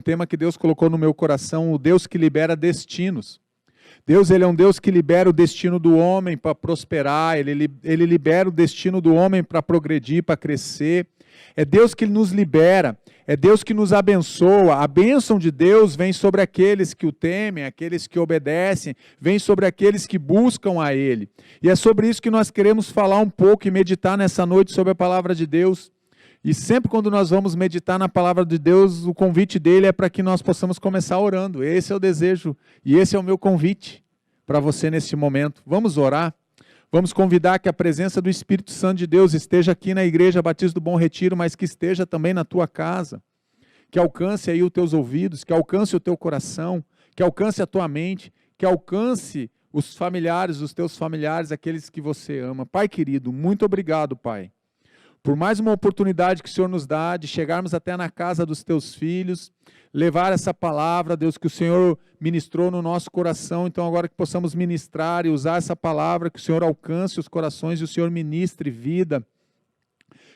tema que Deus colocou no meu coração, o Deus que libera destinos. Deus, ele é um Deus que libera o destino do homem para prosperar, ele libera o destino do homem para progredir, para crescer. É Deus que nos libera, é Deus que nos abençoa. A bênção de Deus vem sobre aqueles que o temem, aqueles que obedecem, vem sobre aqueles que buscam a Ele. E é sobre isso que nós queremos falar um pouco e meditar nessa noite sobre a palavra de Deus. E sempre quando nós vamos meditar na palavra de Deus, o convite dele é para que nós possamos começar orando. Esse é o desejo e esse é o meu convite para você nesse momento. Vamos orar? Vamos convidar que a presença do Espírito Santo de Deus esteja aqui na Igreja Batista do Bom Retiro, mas que esteja também na tua casa, que alcance aí os teus ouvidos, que alcance o teu coração, que alcance a tua mente, que alcance os familiares, os teus familiares, aqueles que você ama. Pai querido, muito obrigado, Pai, por mais uma oportunidade que o Senhor nos dá de chegarmos até na casa dos teus filhos, levar essa palavra, Deus, que o Senhor ministrou no nosso coração. Então agora que possamos ministrar e usar essa palavra, que o Senhor alcance os corações e o Senhor ministre vida.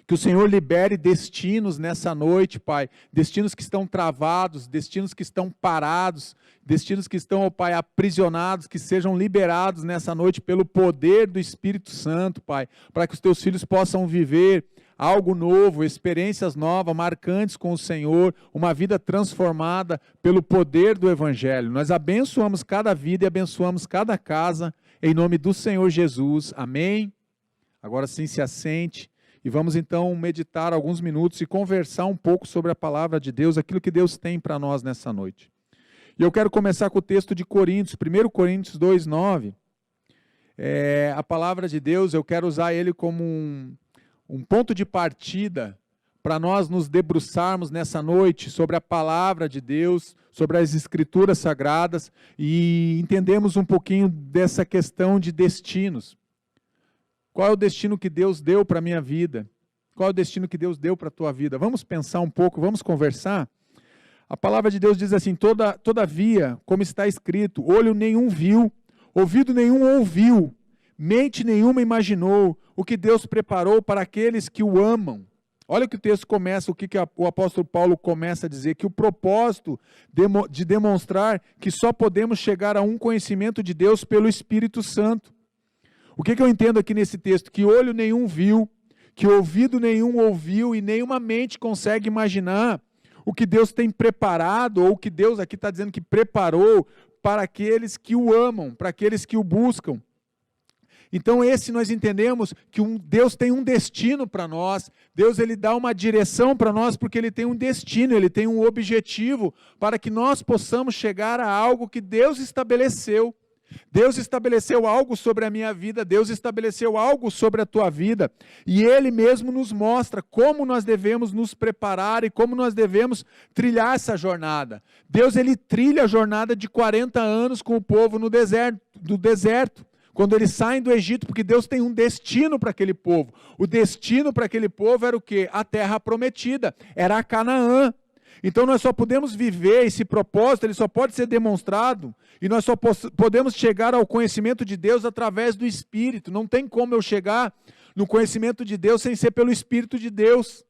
Que o Senhor libere destinos nessa noite, Pai, destinos que estão travados, destinos que estão parados, destinos que estão, ó Pai, aprisionados, que sejam liberados nessa noite pelo poder do Espírito Santo, Pai, para que os teus filhos possam viver algo novo, experiências novas, marcantes com o Senhor, uma vida transformada pelo poder do Evangelho. Nós abençoamos cada vida e abençoamos cada casa, em nome do Senhor Jesus. Amém? Agora sim se assente. E vamos então meditar alguns minutos e conversar um pouco sobre a palavra de Deus, aquilo que Deus tem para nós nessa noite. E eu quero começar com o texto de Coríntios, 1 Coríntios 2:9. A palavra de Deus, eu quero usar ele como um ponto de partida para nós nos debruçarmos nessa noite sobre a palavra de Deus, sobre as Escrituras Sagradas e entendermos um pouquinho dessa questão de destinos. Qual é o destino que Deus deu para a minha vida? Qual é o destino que Deus deu para a tua vida? Vamos pensar um pouco, vamos conversar? A palavra de Deus diz assim, todavia, como está escrito, olho nenhum viu, ouvido nenhum ouviu, mente nenhuma imaginou o que Deus preparou para aqueles que o amam. Olha o que o texto começa, o que o apóstolo Paulo começa a dizer, que o propósito de demonstrar que só podemos chegar a um conhecimento de Deus pelo Espírito Santo. O que eu entendo aqui nesse texto? Que olho nenhum viu, que ouvido nenhum ouviu e nenhuma mente consegue imaginar o que Deus tem preparado, ou o que Deus aqui está dizendo que preparou para aqueles que o amam, para aqueles que o buscam. Então nós entendemos que Deus tem um destino para nós, Deus ele dá uma direção para nós porque ele tem um destino, ele tem um objetivo para que nós possamos chegar a algo que Deus estabeleceu. Deus estabeleceu algo sobre a minha vida, Deus estabeleceu algo sobre a tua vida, e Ele mesmo nos mostra como nós devemos nos preparar e como nós devemos trilhar essa jornada. Deus ele trilha a jornada de 40 anos com o povo no deserto, quando eles saem do Egito, porque Deus tem um destino para aquele povo. O destino para aquele povo era o quê? A terra prometida, era a Canaã. Então nós só podemos viver esse propósito, ele só pode ser demonstrado, e nós só podemos chegar ao conhecimento de Deus através do Espírito. Não tem como eu chegar no conhecimento de Deus sem ser pelo Espírito de Deus.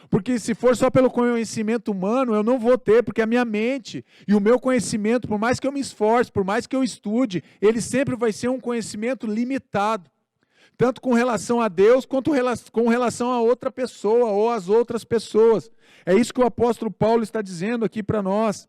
Porque se for só pelo conhecimento humano, eu não vou ter, porque a minha mente e o meu conhecimento, por mais que eu me esforce, por mais que eu estude, ele sempre vai ser um conhecimento limitado. Tanto com relação a Deus, quanto com relação a outra pessoa ou às outras pessoas. É isso que o apóstolo Paulo está dizendo aqui para nós.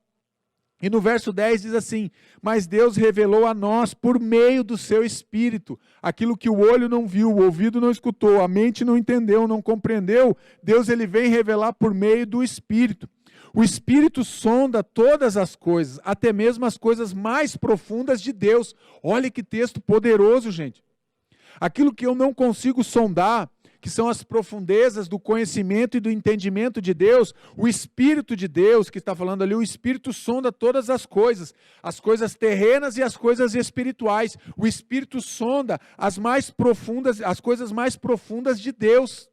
E no verso 10 diz assim, mas Deus revelou a nós por meio do seu Espírito, aquilo que o olho não viu, o ouvido não escutou, a mente não entendeu, não compreendeu, Deus ele vem revelar por meio do Espírito. O Espírito sonda todas as coisas, até mesmo as coisas mais profundas de Deus. Olha que texto poderoso, gente. Aquilo que eu não consigo sondar, que são as profundezas do conhecimento e do entendimento de Deus, o Espírito de Deus, que está falando ali, o Espírito sonda todas as coisas terrenas e as coisas espirituais. O Espírito sonda as coisas mais profundas de Deus.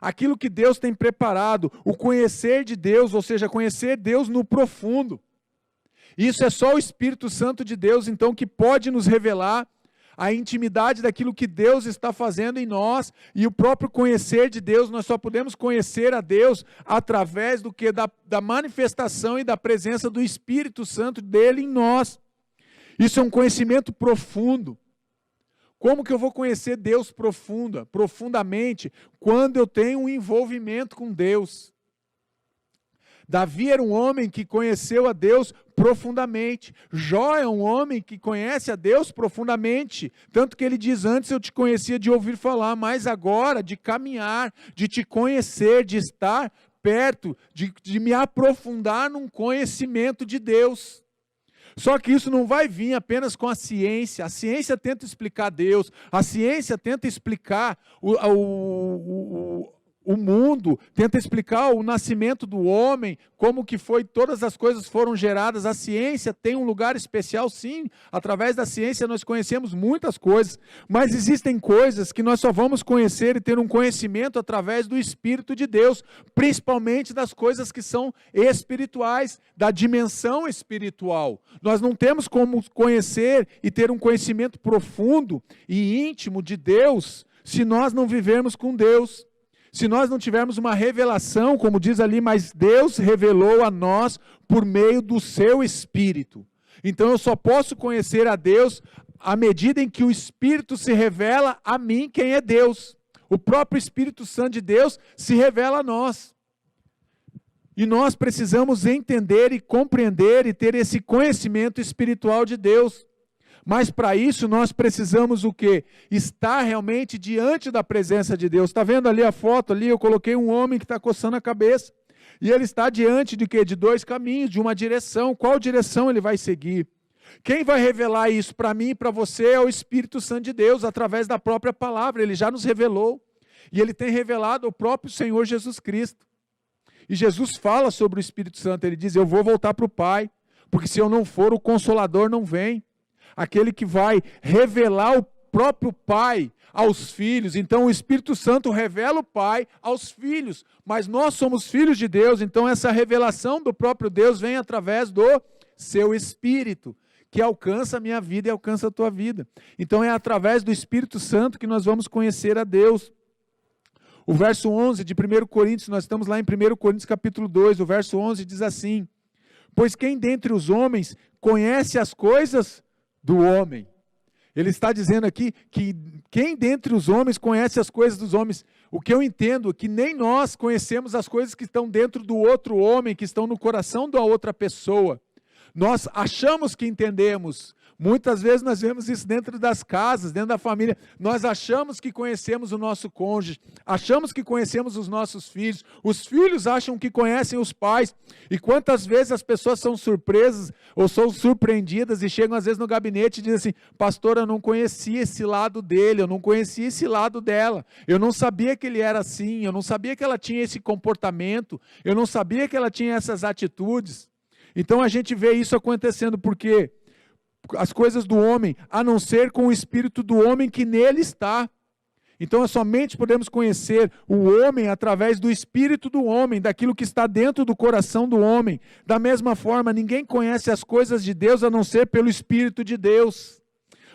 Aquilo que Deus tem preparado, o conhecer de Deus, ou seja, conhecer Deus no profundo. Isso é só o Espírito Santo de Deus, então, que pode nos revelar a intimidade daquilo que Deus está fazendo em nós e o próprio conhecer de Deus. Nós só podemos conhecer a Deus através do que? Da manifestação e da presença do Espírito Santo dele em nós. Isso é um conhecimento profundo. Como que eu vou conhecer Deus profundamente? Quando eu tenho um envolvimento com Deus. Davi era um homem que conheceu a Deus profundamente. Jó é um homem que conhece a Deus profundamente. Tanto que ele diz, antes eu te conhecia de ouvir falar, mas agora de caminhar, de te conhecer, de estar perto, de me aprofundar num conhecimento de Deus. Só que isso não vai vir apenas com a ciência. A ciência tenta explicar Deus, a ciência tenta explicar o mundo, tenta explicar o nascimento do homem, como que foi, todas as coisas foram geradas. A ciência tem um lugar especial, sim. Através da ciência nós conhecemos muitas coisas, mas existem coisas que nós só vamos conhecer e ter um conhecimento através do Espírito de Deus, principalmente das coisas que são espirituais, da dimensão espiritual. Nós não temos como conhecer e ter um conhecimento profundo e íntimo de Deus se nós não vivermos com Deus. Se nós não tivermos uma revelação, como diz ali, mas Deus revelou a nós por meio do seu Espírito. Então eu só posso conhecer a Deus à medida em que o Espírito se revela a mim quem é Deus. O próprio Espírito Santo de Deus se revela a nós. E nós precisamos entender e compreender e ter esse conhecimento espiritual de Deus. Mas para isso nós precisamos o quê? Estar realmente diante da presença de Deus. Está vendo ali a foto ali? Eu coloquei um homem que está coçando a cabeça. E ele está diante de quê? De dois caminhos, de uma direção. Qual direção ele vai seguir? Quem vai revelar isso para mim e para você é o Espírito Santo de Deus, através da própria palavra. Ele já nos revelou. E ele tem revelado o próprio Senhor Jesus Cristo. E Jesus fala sobre o Espírito Santo. Ele diz, eu vou voltar para o Pai, porque se eu não for, o Consolador não vem. Aquele que vai revelar o próprio Pai aos filhos. Então o Espírito Santo revela o Pai aos filhos, mas nós somos filhos de Deus, então essa revelação do próprio Deus vem através do seu Espírito, que alcança a minha vida e alcança a tua vida. Então é através do Espírito Santo que nós vamos conhecer a Deus. O verso 11 de 1 Coríntios, nós estamos lá em 1 Coríntios capítulo 2, o verso 11 diz assim, pois quem dentre os homens conhece as coisas do homem? Ele está dizendo aqui que quem dentre os homens conhece as coisas dos homens? O que eu entendo é que nem nós conhecemos as coisas que estão dentro do outro homem, que estão no coração da outra pessoa. Nós achamos que entendemos. Muitas vezes nós vemos isso dentro das casas, dentro da família. Nós achamos que conhecemos o nosso cônjuge, achamos que conhecemos os nossos filhos. Os filhos acham que conhecem os pais. E quantas vezes as pessoas são surpresas ou são surpreendidas e chegam às vezes no gabinete e dizem assim, pastor, eu não conhecia esse lado dele, eu não conhecia esse lado dela. Eu não sabia que ele era assim, eu não sabia que ela tinha esse comportamento, eu não sabia que ela tinha essas atitudes. Então a gente vê isso acontecendo porque as coisas do homem, a não ser com o espírito do homem que nele está. Então somente podemos conhecer o homem através do espírito do homem, daquilo que está dentro do coração do homem. Da mesma forma, ninguém conhece as coisas de Deus a não ser pelo Espírito de Deus.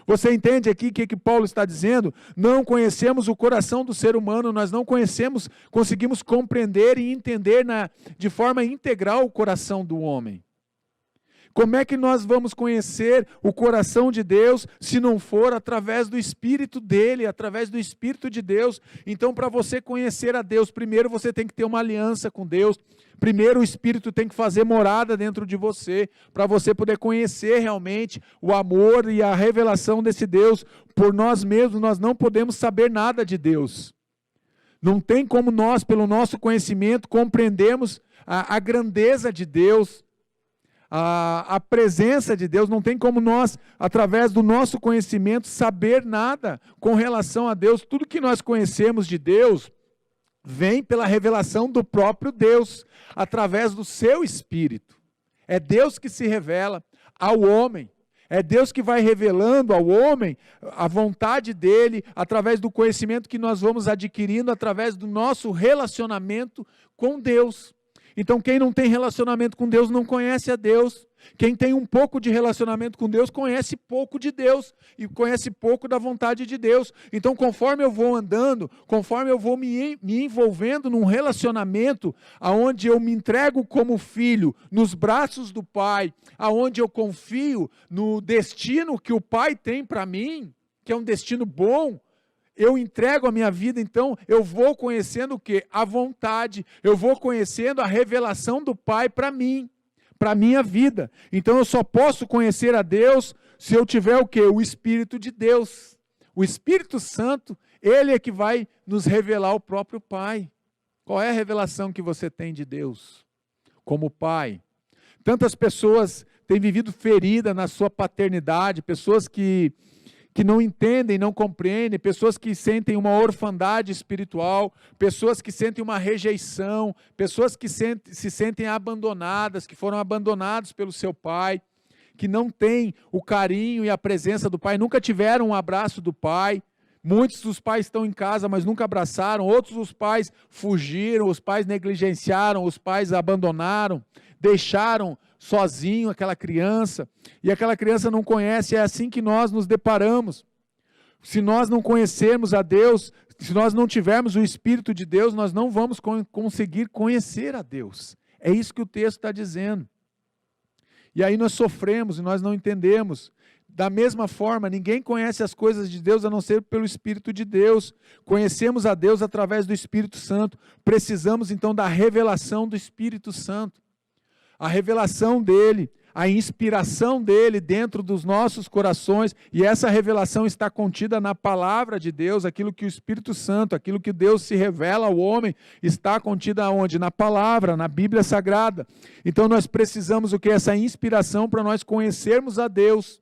Você entende aqui o que Paulo está dizendo? Não conhecemos o coração do ser humano, nós não conhecemos, conseguimos compreender e entender de forma integral o coração do homem. Como é que nós vamos conhecer o coração de Deus se não for através do Espírito dele, através do Espírito de Deus? Então, para você conhecer a Deus, primeiro você tem que ter uma aliança com Deus. Primeiro o Espírito tem que fazer morada dentro de você, para você poder conhecer realmente o amor e a revelação desse Deus. Por nós mesmos, nós não podemos saber nada de Deus. Não tem como nós, pelo nosso conhecimento, compreendermos a grandeza de Deus, a presença de Deus. Não tem como nós, através do nosso conhecimento, saber nada com relação a Deus. Tudo que nós conhecemos de Deus vem pela revelação do próprio Deus, através do seu Espírito. É Deus que se revela ao homem. É Deus que vai revelando ao homem a vontade dele, através do conhecimento que nós vamos adquirindo, através do nosso relacionamento com Deus. Então quem não tem relacionamento com Deus não conhece a Deus. Quem tem um pouco de relacionamento com Deus conhece pouco de Deus e conhece pouco da vontade de Deus. Então conforme eu vou andando, conforme eu vou me envolvendo num relacionamento aonde eu me entrego como filho nos braços do Pai, aonde eu confio no destino que o Pai tem para mim, que é um destino bom, eu entrego a minha vida, então eu vou conhecendo o quê? A vontade, eu vou conhecendo a revelação do Pai para mim, para a minha vida. Então eu só posso conhecer a Deus se eu tiver o quê? O Espírito de Deus. O Espírito Santo, Ele é que vai nos revelar o próprio Pai. Qual é a revelação que você tem de Deus como Pai? Tantas pessoas têm vivido ferida na sua paternidade, pessoas que não entendem, não compreendem, pessoas que sentem uma orfandade espiritual, pessoas que sentem uma rejeição, pessoas que se sentem abandonadas, que foram abandonados pelo seu pai, que não têm o carinho e a presença do pai, nunca tiveram um abraço do pai. Muitos dos pais estão em casa, mas nunca abraçaram, outros dos pais fugiram, os pais negligenciaram, os pais abandonaram, deixaram sozinho aquela criança, e aquela criança não conhece, é assim que nós nos deparamos. Se nós não conhecermos a Deus, se nós não tivermos o Espírito de Deus, nós não vamos conseguir conhecer a Deus. É isso que o texto está dizendo. E aí nós sofremos e nós não entendemos. Da mesma forma, ninguém conhece as coisas de Deus a não ser pelo Espírito de Deus. Conhecemos a Deus através do Espírito Santo. Precisamos então da revelação do Espírito Santo. A revelação dele, a inspiração dele dentro dos nossos corações, e essa revelação está contida na palavra de Deus, aquilo que o Espírito Santo, aquilo que Deus se revela ao homem, está contida onde? Na palavra, na Bíblia Sagrada. Então nós precisamos o que? Essa inspiração para nós conhecermos a Deus,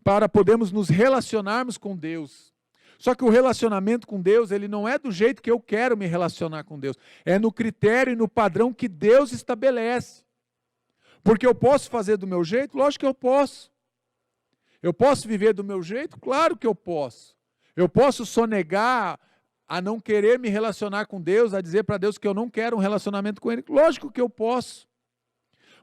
para podermos nos relacionarmos com Deus. Só que o relacionamento com Deus, ele não é do jeito que eu quero me relacionar com Deus, é no critério e no padrão que Deus estabelece. Porque eu posso fazer do meu jeito? Lógico que eu posso. Eu posso viver do meu jeito? Claro que eu posso. Eu posso sonegar a não querer me relacionar com Deus, a dizer para Deus que eu não quero um relacionamento com Ele? Lógico que eu posso.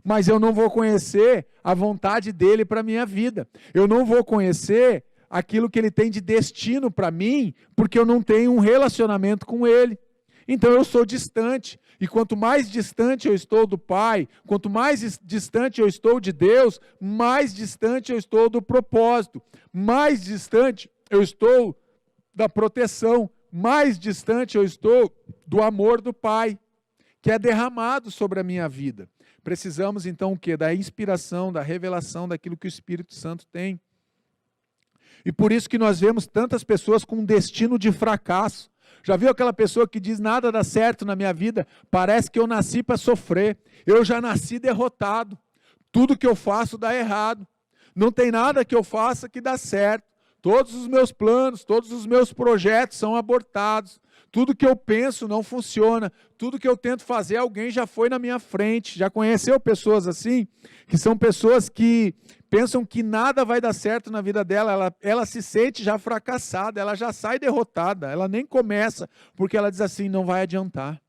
Mas eu não vou conhecer a vontade dEle para a minha vida. Eu não vou conhecer aquilo que Ele tem de destino para mim, porque eu não tenho um relacionamento com Ele. Então eu sou distante, e quanto mais distante eu estou do Pai, quanto mais distante eu estou de Deus, mais distante eu estou do propósito, mais distante eu estou da proteção, mais distante eu estou do amor do Pai, que é derramado sobre a minha vida. Precisamos então o quê? Da inspiração, da revelação daquilo que o Espírito Santo tem. E por isso que nós vemos tantas pessoas com um destino de fracasso. Já viu aquela pessoa que diz, nada dá certo na minha vida, parece que eu nasci para sofrer, eu já nasci derrotado, tudo que eu faço dá errado, não tem nada que eu faça que dá certo, todos os meus planos, todos os meus projetos são abortados, tudo que eu penso não funciona, tudo que eu tento fazer, alguém já foi na minha frente. Já conheceu pessoas assim? Que são pessoas que pensam que nada vai dar certo na vida dela, ela se sente já fracassada, ela já sai derrotada, ela nem começa, porque ela diz assim, não vai adiantar.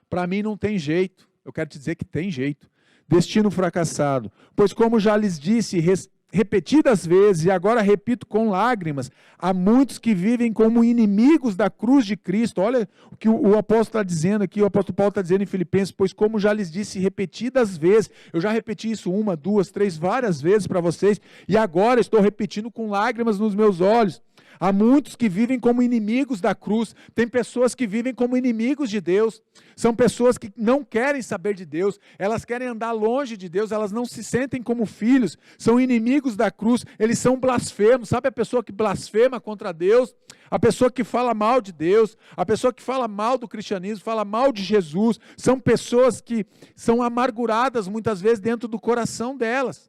Para mim não tem jeito, eu quero te dizer que tem jeito. Destino fracassado, pois como já lhes disse repetidas vezes, e agora repito com lágrimas, há muitos que vivem como inimigos da cruz de Cristo. Olha o que o apóstolo está dizendo aqui, o apóstolo Paulo está dizendo em Filipenses, pois como já lhes disse repetidas vezes, eu já repeti isso 1, 2, 3, várias vezes para vocês, e agora estou repetindo com lágrimas nos meus olhos. Há muitos que vivem como inimigos da cruz, tem pessoas que vivem como inimigos de Deus, são pessoas que não querem saber de Deus, elas querem andar longe de Deus, elas não se sentem como filhos, são inimigos da cruz, eles são blasfemos. Sabe a pessoa que blasfema contra Deus? A pessoa que fala mal de Deus, a pessoa que fala mal do cristianismo, fala mal de Jesus, são pessoas que são amarguradas muitas vezes dentro do coração delas.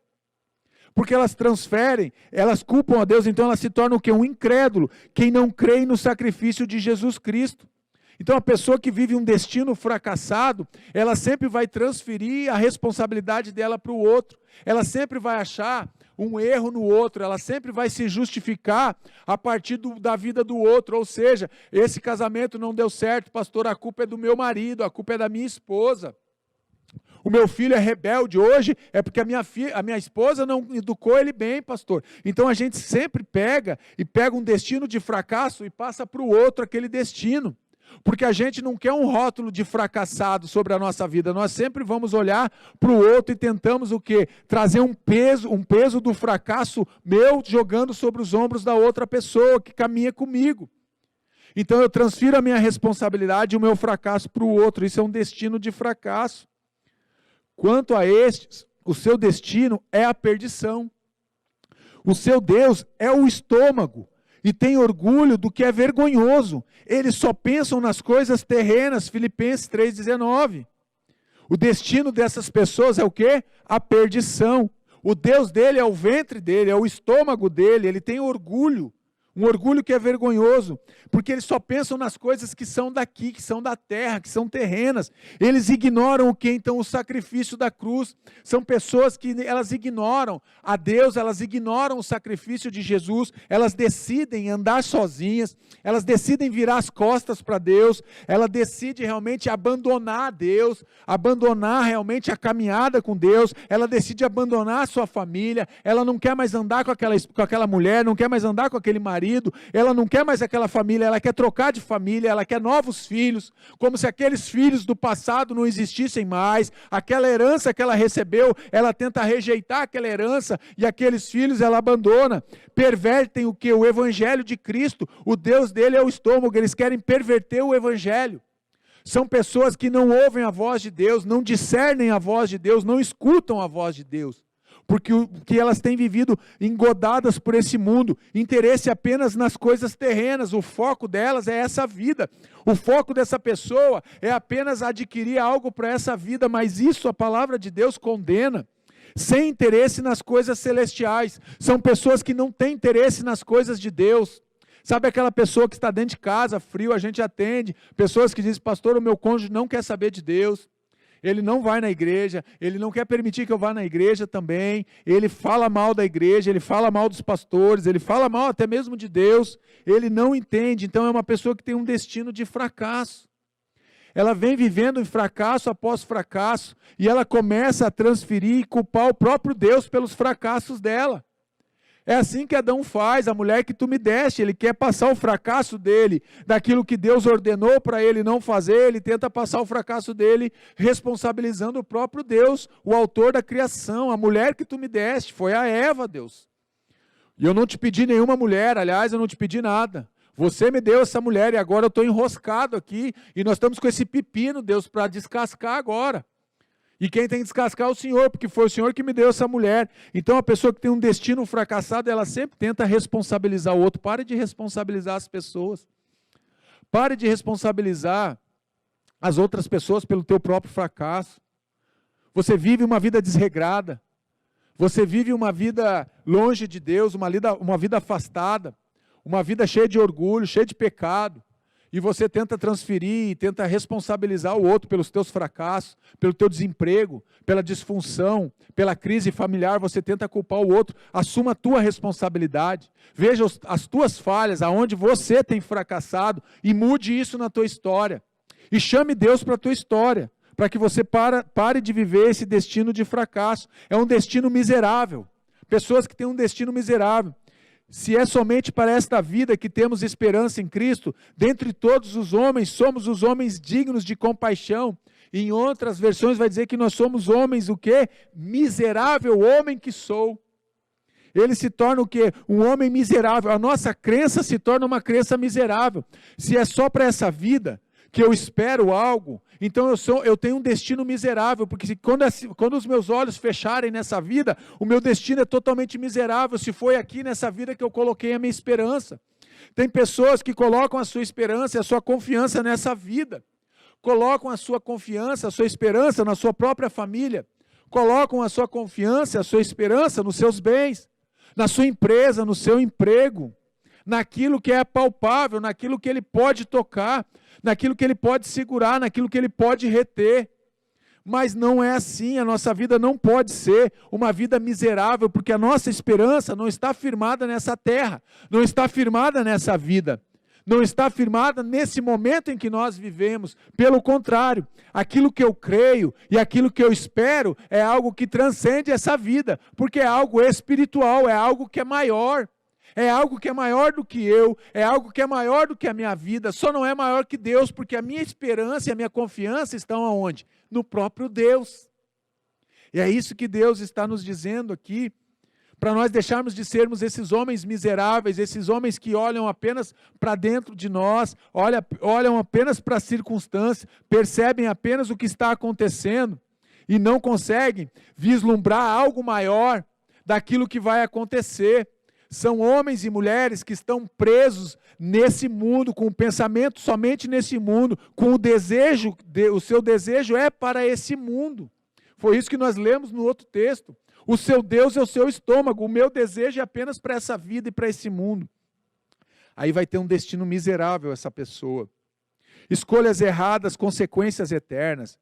Porque elas transferem, elas culpam a Deus, então elas se tornam o quê? Um incrédulo, quem não crê no sacrifício de Jesus Cristo. Então, a pessoa que vive um destino fracassado, ela sempre vai transferir a responsabilidade dela para o outro. Ela sempre vai achar um erro no outro, ela sempre vai se justificar a partir da vida do outro. Ou seja, esse casamento não deu certo, pastor, a culpa é do meu marido, a culpa é da minha esposa. O meu filho é rebelde hoje, é porque a minha esposa não educou ele bem, pastor. Então a gente sempre pega um destino de fracasso e passa para o outro aquele destino. Porque a gente não quer um rótulo de fracassado sobre a nossa vida. Nós sempre vamos olhar para o outro e tentamos o quê? Trazer um peso do fracasso meu jogando sobre os ombros da outra pessoa que caminha comigo. Então eu transfiro a minha responsabilidade e o meu fracasso para o outro. Isso é um destino de fracasso. Quanto a estes, o seu destino é a perdição. O seu Deus é o estômago. E tem orgulho do que é vergonhoso. Eles só pensam nas coisas terrenas, Filipenses 3,19. O destino dessas pessoas é o quê? A perdição. O Deus dele é o ventre dele, é o estômago dele, ele tem orgulho. Um orgulho que é vergonhoso, porque eles só pensam nas coisas que são daqui, que são da terra, que são terrenas. Eles ignoram o que? Então, o sacrifício da cruz. São pessoas que elas ignoram a Deus, elas ignoram o sacrifício de Jesus, elas decidem andar sozinhas, elas decidem virar as costas para Deus, ela decide realmente abandonar a Deus, abandonar realmente a caminhada com Deus, ela decide abandonar a sua família, ela não quer mais andar com aquela mulher, não quer mais andar com aquele marido, ela não quer mais aquela família, ela quer trocar de família, ela quer novos filhos, como se aqueles filhos do passado não existissem mais, aquela herança que ela recebeu, ela tenta rejeitar aquela herança, e aqueles filhos ela abandona, pervertem o que? O evangelho de Cristo, o Deus dele é o estômago, eles querem perverter o evangelho. São pessoas que não ouvem a voz de Deus, não discernem a voz de Deus, não escutam a voz de Deus. Porque elas têm vivido engodadas por esse mundo, interesse apenas nas coisas terrenas, o foco delas é essa vida, o foco dessa pessoa é apenas adquirir algo para essa vida, mas isso a palavra de Deus condena, sem interesse nas coisas celestiais. São pessoas que não têm interesse nas coisas de Deus. Sabe aquela pessoa que está dentro de casa, frio, a gente atende, pessoas que dizem, pastor, o meu cônjuge não quer saber de Deus, ele não vai na igreja, ele não quer permitir que eu vá na igreja também, ele fala mal da igreja, ele fala mal dos pastores, ele fala mal até mesmo de Deus, ele não entende, então é uma pessoa que tem um destino de fracasso. Ela vem vivendo em fracasso após fracasso, e ela começa a transferir e culpar o próprio Deus pelos fracassos dela. É assim que Adão faz, a mulher que tu me deste, ele quer passar o fracasso dele, daquilo que Deus ordenou para ele não fazer, ele tenta passar o fracasso dele, responsabilizando o próprio Deus, o autor da criação. A mulher que tu me deste, foi a Eva, Deus. E eu não te pedi nenhuma mulher, aliás, eu não te pedi nada. Você me deu essa mulher e agora eu estou enroscado aqui, e nós estamos com esse pepino, Deus, para descascar agora. E quem tem que descascar é o Senhor, porque foi o Senhor que me deu essa mulher. Então a pessoa que tem um destino fracassado, ela sempre tenta responsabilizar o outro. Pare de responsabilizar as pessoas. Pare de responsabilizar as outras pessoas pelo teu próprio fracasso. Você vive uma vida desregrada. Você vive uma vida longe de Deus, uma vida afastada. Uma vida cheia de orgulho, cheia de pecado. E você tenta transferir, tenta responsabilizar o outro pelos teus fracassos, pelo teu desemprego, pela disfunção, pela crise familiar, você tenta culpar o outro. Assuma a tua responsabilidade. Veja as tuas falhas, aonde você tem fracassado, e mude isso na tua história. E chame Deus para a tua história, para que você pare de viver esse destino de fracasso. É um destino miserável. Pessoas que têm um destino miserável. Se é somente para esta vida que temos esperança em Cristo, dentre todos os homens, somos os homens dignos de compaixão. E em outras versões vai dizer que nós somos homens, o quê? Miserável homem que sou. Ele se torna o quê? Um homem miserável. A nossa crença se torna uma crença miserável. Se é só para essa vida que eu espero algo, então eu tenho um destino miserável, porque quando os meus olhos fecharem nessa vida, o meu destino é totalmente miserável, se foi aqui nessa vida que eu coloquei a minha esperança. Tem pessoas que colocam a sua esperança e a sua confiança nessa vida, colocam a sua confiança, a sua esperança na sua própria família, colocam a sua confiança, a sua esperança nos seus bens, na sua empresa, no seu emprego, naquilo que é palpável, naquilo que ele pode tocar, naquilo que ele pode segurar, naquilo que ele pode reter. Mas não é assim, a nossa vida não pode ser uma vida miserável, porque a nossa esperança não está firmada nessa terra, não está firmada nessa vida, não está firmada nesse momento em que nós vivemos. Pelo contrário, aquilo que eu creio e aquilo que eu espero é algo que transcende essa vida, porque é algo espiritual, é algo que é maior. É algo que é maior do que eu, é algo que é maior do que a minha vida, só não é maior que Deus, porque a minha esperança e a minha confiança estão aonde? No próprio Deus. E é isso que Deus está nos dizendo aqui, para nós deixarmos de sermos esses homens miseráveis, esses homens que olham apenas para dentro de nós, olham apenas para as circunstâncias, percebem apenas o que está acontecendo e não conseguem vislumbrar algo maior daquilo que vai acontecer. São homens e mulheres que estão presos nesse mundo, com o pensamento somente nesse mundo, com o desejo, o seu desejo é para esse mundo. Foi isso que nós lemos no outro texto. O seu Deus é o seu estômago, o meu desejo é apenas para essa vida e para esse mundo. Aí vai ter um destino miserável essa pessoa. Escolhas erradas, consequências eternas.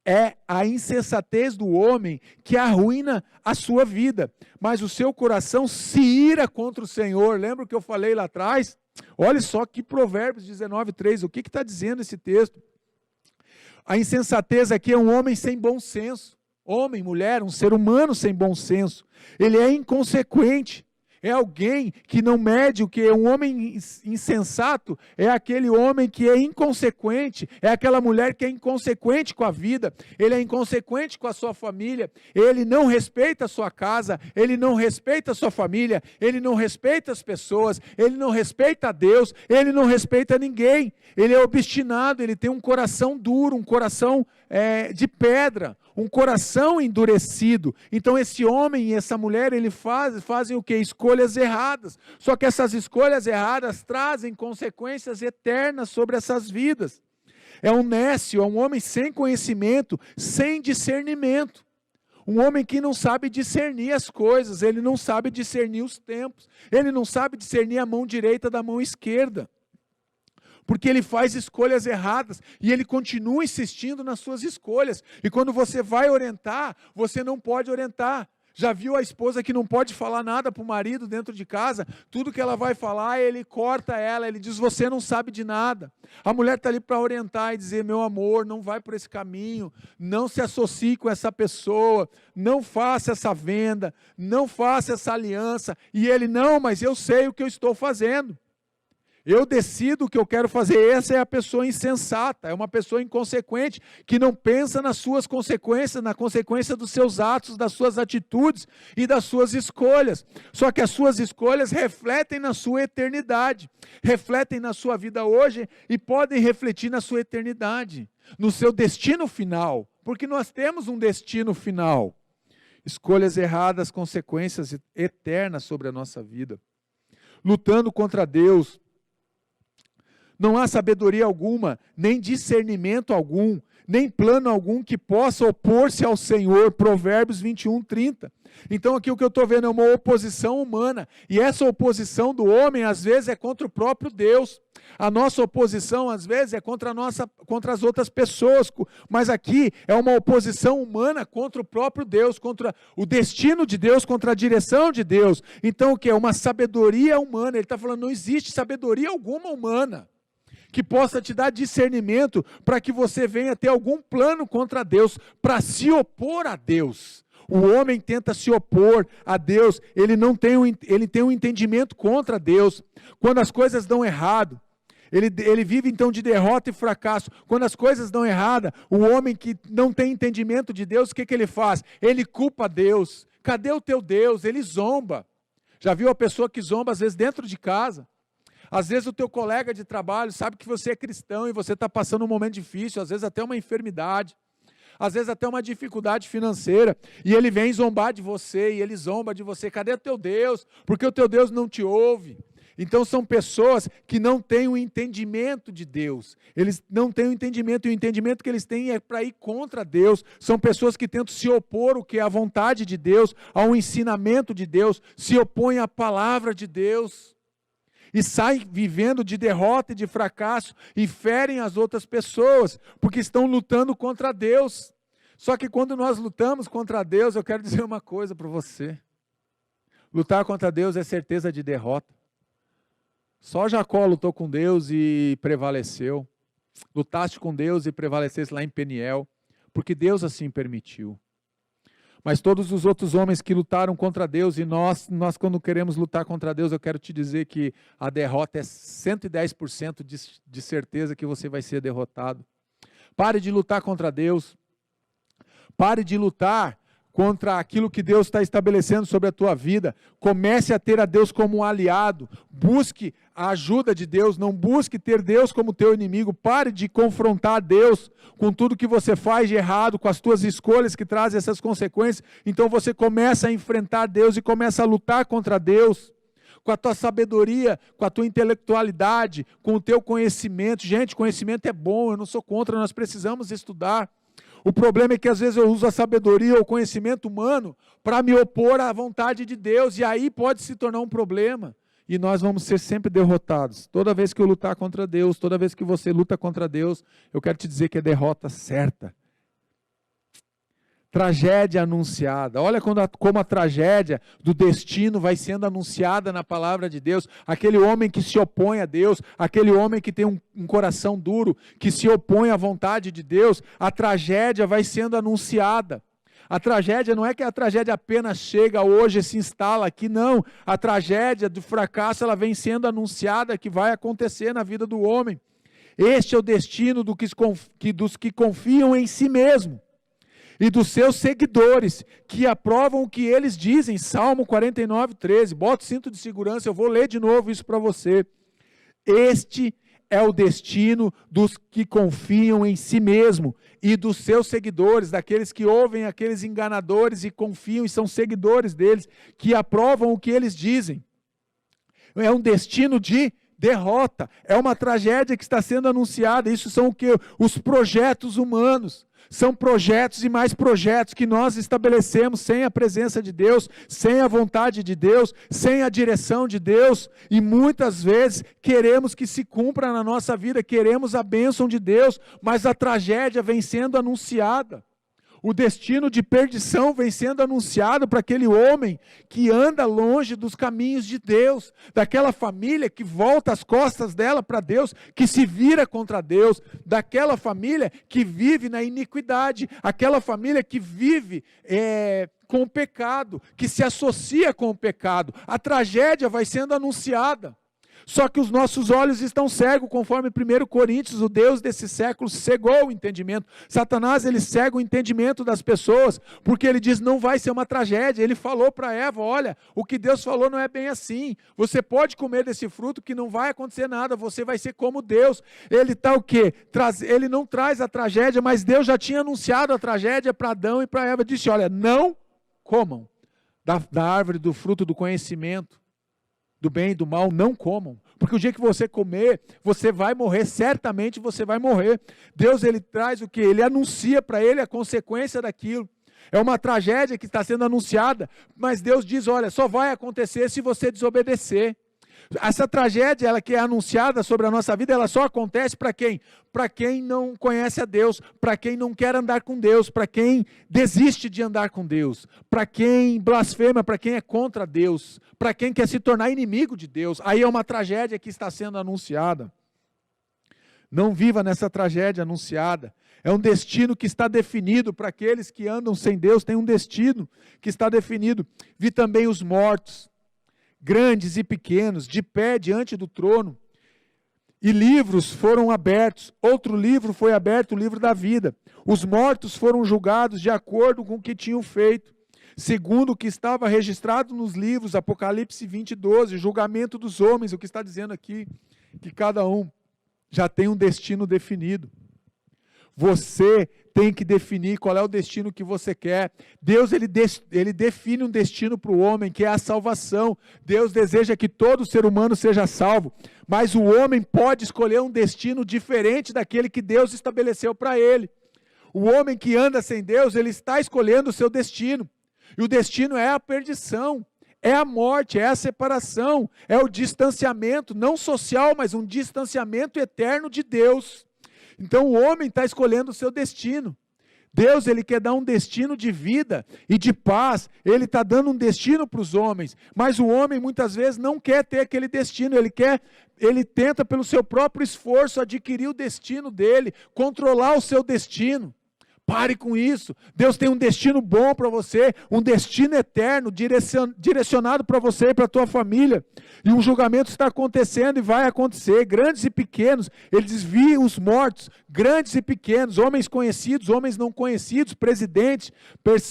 É a insensatez do homem que arruína a sua vida, mas o seu coração se ira contra o Senhor. Lembra o que eu falei lá atrás? Olha só que Provérbios 19:3, o que está dizendo esse texto? A insensatez aqui é um homem sem bom senso, homem, mulher, um ser humano sem bom senso. Ele é inconsequente. É alguém que não mede o que é um homem insensato, é aquele homem que é inconsequente, é aquela mulher que é inconsequente com a vida, ele é inconsequente com a sua família, ele não respeita a sua casa, ele não respeita a sua família, ele não respeita as pessoas, ele não respeita a Deus, ele não respeita ninguém, ele é obstinado, ele tem um coração duro, um coração de pedra, um coração endurecido. Então esse homem e essa mulher, eles fazem o que? Escolhas erradas. Só que essas escolhas erradas trazem consequências eternas sobre essas vidas. É um nécio, é um homem sem conhecimento, sem discernimento. Um homem que não sabe discernir as coisas, ele não sabe discernir os tempos, ele não sabe discernir a mão direita da mão esquerda. Porque ele faz escolhas erradas e ele continua insistindo nas suas escolhas. E quando você vai orientar, você não pode orientar. Já viu a esposa que não pode falar nada para o marido dentro de casa? Tudo que ela vai falar, ele corta ela, ele diz, você não sabe de nada. A mulher está ali para orientar e dizer, meu amor, não vai por esse caminho, não se associe com essa pessoa, não faça essa venda, não faça essa aliança. E ele, não, mas eu sei o que eu estou fazendo. Eu decido o que eu quero fazer. Essa é a pessoa insensata, é uma pessoa inconsequente, que não pensa nas suas consequências, na consequência dos seus atos, das suas atitudes e das suas escolhas. Só que as suas escolhas refletem na sua eternidade, refletem na sua vida hoje e podem refletir na sua eternidade, no seu destino final, porque nós temos um destino final. Escolhas erradas, consequências eternas sobre a nossa vida. Lutando contra Deus. Não há sabedoria alguma, nem discernimento algum, nem plano algum que possa opor-se ao Senhor. Provérbios 21:30. Então aqui o que eu estou vendo é uma oposição humana. E essa oposição do homem, às vezes, é contra o próprio Deus. A nossa oposição, às vezes, é contra as outras pessoas. Mas aqui é uma oposição humana contra o próprio Deus, contra o destino de Deus, contra a direção de Deus. Então o que é? Uma sabedoria humana. Ele está falando, não existe sabedoria alguma humana que possa te dar discernimento para que você venha ter algum plano contra Deus, para se opor a Deus. O homem tenta se opor a Deus, ele tem um entendimento contra Deus. Quando as coisas dão errado, ele vive então de derrota e fracasso. Quando as coisas dão errada, o homem que não tem entendimento de Deus, o que ele faz? Ele culpa Deus. Cadê o teu Deus? Ele zomba. Já viu a pessoa que zomba às vezes dentro de casa? Às vezes o teu colega de trabalho sabe que você é cristão e você está passando um momento difícil, às vezes até uma enfermidade, às vezes até uma dificuldade financeira, e ele vem zombar de você, e ele zomba de você. Cadê o teu Deus? Porque o teu Deus não te ouve. Então são pessoas que não têm o entendimento de Deus, eles não têm o entendimento, e o entendimento que eles têm é para ir contra Deus. São pessoas que tentam se opor ao que é a vontade de Deus, ao ensinamento de Deus, se opõem à palavra de Deus. e saem vivendo de derrota e de fracasso e ferem as outras pessoas, porque estão lutando contra Deus. Só que quando nós lutamos contra Deus, eu quero dizer uma coisa para você. Lutar contra Deus é certeza de derrota. Só Jacó lutou com Deus e prevaleceu. Lutaste com Deus e prevaleceste lá em Peniel, porque Deus assim permitiu. Mas todos os outros homens que lutaram contra Deus, e nós quando queremos lutar contra Deus, eu quero te dizer que a derrota é 110% de certeza que você vai ser derrotado. Pare de lutar contra Deus. Pare de lutar contra aquilo que Deus está estabelecendo sobre a tua vida. Comece a ter a Deus como um aliado. Busque a ajuda de Deus. Não busque ter Deus como teu inimigo. Pare de confrontar Deus com tudo que você faz de errado, com as tuas escolhas que trazem essas consequências. Então você começa a enfrentar Deus e começa a lutar contra Deus. Com a tua sabedoria, com a tua intelectualidade, com o teu conhecimento. Gente, conhecimento é bom, eu não sou contra, nós precisamos estudar. O problema é que às vezes eu uso a sabedoria ou o conhecimento humano para me opor à vontade de Deus, e aí pode se tornar um problema. E nós vamos ser sempre derrotados. Toda vez que eu lutar contra Deus, toda vez que você luta contra Deus, eu quero te dizer que é derrota certa. Tragédia anunciada. Olha como a tragédia do destino vai sendo anunciada na palavra de Deus. Aquele homem que se opõe a Deus, aquele homem que tem um coração duro, que se opõe à vontade de Deus, a tragédia vai sendo anunciada. A tragédia não é que a tragédia apenas chega hoje e se instala aqui, não. A tragédia do fracasso, ela vem sendo anunciada que vai acontecer na vida do homem. Este é o destino dos que confiam em si mesmo. E dos seus seguidores, que aprovam o que eles dizem. Salmo 49, 13. Bota o cinto de segurança, eu vou ler de novo isso para você. Este é o destino dos que confiam em si mesmo e dos seus seguidores, daqueles que ouvem aqueles enganadores e confiam e são seguidores deles, que aprovam o que eles dizem. É um destino de derrota, é uma tragédia que está sendo anunciada. Isso são o que? Os projetos humanos. São projetos e mais projetos que nós estabelecemos sem a presença de Deus, sem a vontade de Deus, sem a direção de Deus, e muitas vezes queremos que se cumpra na nossa vida, queremos a bênção de Deus, mas a tragédia vem sendo anunciada. O destino de perdição vem sendo anunciado para aquele homem que anda longe dos caminhos de Deus, daquela família que volta as costas dela para Deus, que se vira contra Deus, daquela família que vive na iniquidade, aquela família que vive com o pecado, que se associa com o pecado. A tragédia vai sendo anunciada. Só que os nossos olhos estão cegos, conforme 1 Coríntios, o Deus desse século cegou o entendimento. Satanás, ele cega o entendimento das pessoas, porque ele diz, não vai ser uma tragédia. Ele falou para Eva, olha, o que Deus falou não é bem assim. Você pode comer desse fruto que não vai acontecer nada, você vai ser como Deus. Ele está o quê? Ele não traz a tragédia, mas Deus já tinha anunciado a tragédia para Adão e para Eva. Disse, olha, não comam da árvore do fruto do conhecimento do bem e do mal, não comam, porque o dia que você comer, você vai morrer, certamente você vai morrer. Deus, ele traz o que? Ele anuncia para ele a consequência daquilo. É uma tragédia que está sendo anunciada, mas Deus diz, olha, só vai acontecer se você desobedecer. Essa tragédia, ela que é anunciada sobre a nossa vida, ela só acontece para quem? Para quem não conhece a Deus, para quem não quer andar com Deus, para quem desiste de andar com Deus, para quem blasfema, para quem é contra Deus, para quem quer se tornar inimigo de Deus. Aí é uma tragédia que está sendo anunciada. Não viva nessa tragédia anunciada. É um destino que está definido para aqueles que andam sem Deus, tem um destino que está definido. Vi também os mortos, grandes e pequenos, de pé diante do trono, e livros foram abertos. Outro livro foi aberto, o livro da vida. Os mortos foram julgados de acordo com o que tinham feito, segundo o que estava registrado nos livros. Apocalipse 20, 12, julgamento dos homens. O que está dizendo aqui? Que cada um já tem um destino definido. Você tem que definir qual é o destino que você quer. Deus, ele define um destino para o homem, que é a salvação. Deus deseja que todo ser humano seja salvo, mas o homem pode escolher um destino diferente daquele que Deus estabeleceu para ele. O homem que anda sem Deus, ele está escolhendo o seu destino, e o destino é a perdição, é a morte, é a separação, é o distanciamento, não social, mas um distanciamento eterno de Deus. Então o homem está escolhendo o seu destino. Deus, Ele quer dar um destino de vida e de paz, Ele está dando um destino para os homens, mas o homem muitas vezes não quer ter aquele destino, ele tenta pelo seu próprio esforço adquirir o destino dele, controlar o seu destino. Pare com isso. Deus tem um destino bom para você, um destino eterno, direcionado para você e para a tua família. E um julgamento está acontecendo e vai acontecer, grandes e pequenos. Ele desvia os mortos, grandes e pequenos, homens conhecidos, homens não conhecidos, presidentes,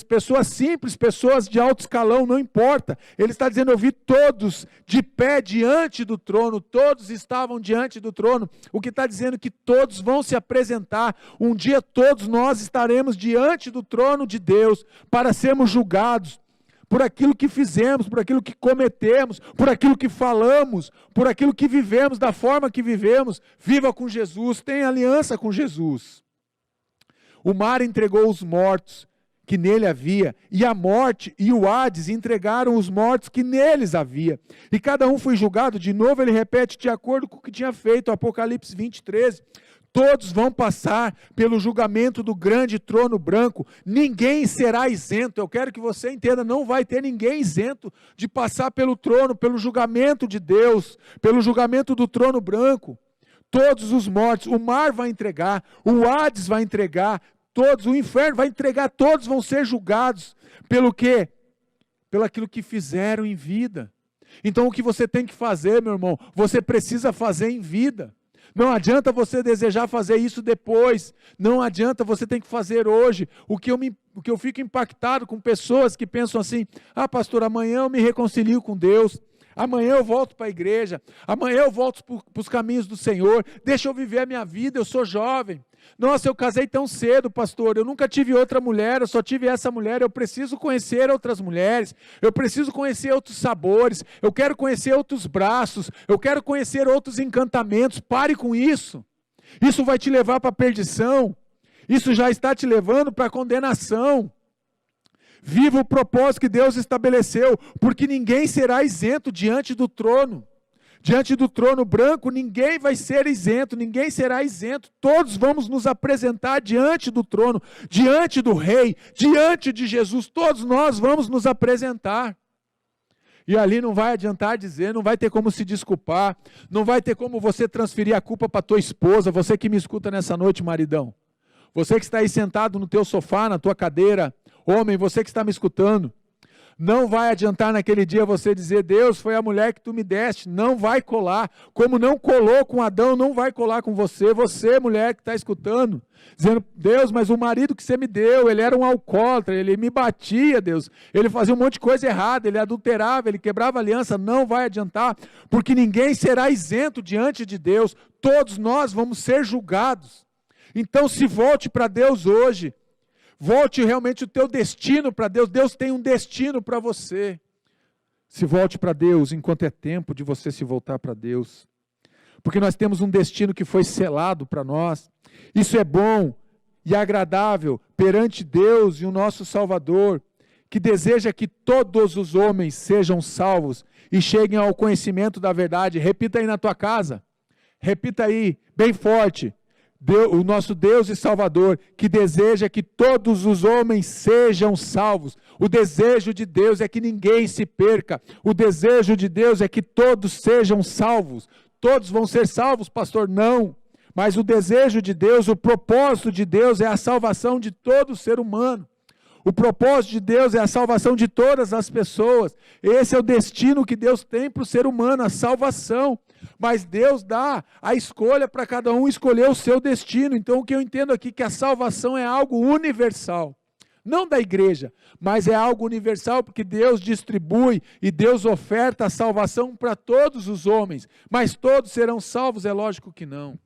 pessoas simples, pessoas de alto escalão, não importa. Ele está dizendo, eu vi todos de pé diante do trono, todos estavam diante do trono. O que está dizendo que todos vão se apresentar. Um dia todos nós estaremos diante do trono de Deus para sermos julgados por aquilo que fizemos, por aquilo que cometemos, por aquilo que falamos, por aquilo que vivemos, da forma que vivemos. Viva com Jesus, tenha aliança com Jesus. O mar entregou os mortos que nele havia, e a morte e o Hades entregaram os mortos que neles havia. E cada um foi julgado, de novo ele repete, de acordo com o que tinha feito, Apocalipse 20:13. Todos vão passar pelo julgamento do grande trono branco, ninguém será isento. Eu quero que você entenda, não vai ter ninguém isento de passar pelo trono, pelo julgamento de Deus, pelo julgamento do trono branco. Todos os mortos, o mar vai entregar, o Hades vai entregar, todos, o inferno vai entregar, todos vão ser julgados. Pelo quê? Pelo aquilo que fizeram em vida. Então o que você tem que fazer, meu irmão, você precisa fazer em vida. Não adianta você desejar fazer isso depois, não adianta, você tem que fazer hoje. O que eu fico impactado com pessoas que pensam assim, pastor, amanhã eu me reconcilio com Deus, amanhã eu volto para a igreja, amanhã eu volto para os caminhos do Senhor, deixa eu viver a minha vida, eu sou jovem. Nossa, eu casei tão cedo, pastor, eu nunca tive outra mulher, eu só tive essa mulher, eu preciso conhecer outras mulheres, eu preciso conhecer outros sabores, eu quero conhecer outros braços, eu quero conhecer outros encantamentos. Pare com isso, isso vai te levar para a perdição, isso já está te levando para a condenação. Viva o propósito que Deus estabeleceu, porque ninguém será isento diante do trono. Diante do trono branco, ninguém vai ser isento, ninguém será isento. Todos vamos nos apresentar diante do trono, diante do Rei, diante de Jesus. Todos nós vamos nos apresentar. E ali não vai adiantar dizer, não vai ter como se desculpar, não vai ter como você transferir a culpa para tua esposa, você que me escuta nessa noite, maridão. Você que está aí sentado no teu sofá, na tua cadeira, homem, você que está me escutando. Não vai adiantar naquele dia você dizer, Deus, foi a mulher que tu me deste. Não vai colar. Como não colou com Adão, não vai colar com você. Você, mulher que está escutando, dizendo, Deus, mas o marido que você me deu, ele era um alcoólatra, ele me batia, Deus. Ele fazia um monte de coisa errada, ele adulterava, ele quebrava aliança. Não vai adiantar, porque ninguém será isento diante de Deus. Todos nós vamos ser julgados. Então se volte para Deus hoje. Volte realmente o teu destino para Deus. Deus tem um destino para você. Se volte para Deus enquanto é tempo de você se voltar para Deus. Porque nós temos um destino que foi selado para nós. Isso é bom e agradável perante Deus e o nosso Salvador, que deseja que todos os homens sejam salvos e cheguem ao conhecimento da verdade. Repita aí na tua casa. Repita aí, bem forte. O nosso Deus e Salvador, que deseja que todos os homens sejam salvos. O desejo de Deus é que ninguém se perca. O desejo de Deus é que todos sejam salvos. Todos vão ser salvos, pastor? Não. Mas o desejo de Deus, o propósito de Deus é a salvação de todo ser humano. O propósito de Deus é a salvação de todas as pessoas. Esse é o destino que Deus tem para o ser humano, a salvação. Mas Deus dá a escolha para cada um escolher o seu destino. Então o que eu entendo aqui é que a salvação é algo universal. Não da igreja, mas é algo universal porque Deus distribui e Deus oferta a salvação para todos os homens. Mas todos serão salvos? É lógico que não.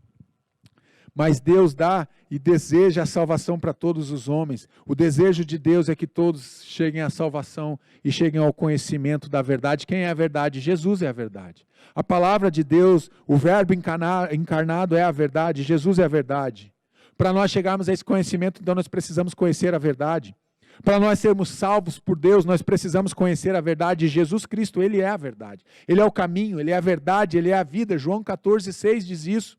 Mas Deus dá e deseja a salvação para todos os homens. O desejo de Deus é que todos cheguem à salvação e cheguem ao conhecimento da verdade. Quem é a verdade? Jesus é a verdade. A palavra de Deus, o verbo encarnado é a verdade, Jesus é a verdade. Para nós chegarmos a esse conhecimento, então nós precisamos conhecer a verdade. Para nós sermos salvos por Deus, nós precisamos conhecer a verdade. Jesus Cristo, Ele é a verdade. Ele é o caminho, Ele é a verdade, Ele é a vida. João 14,6 diz isso.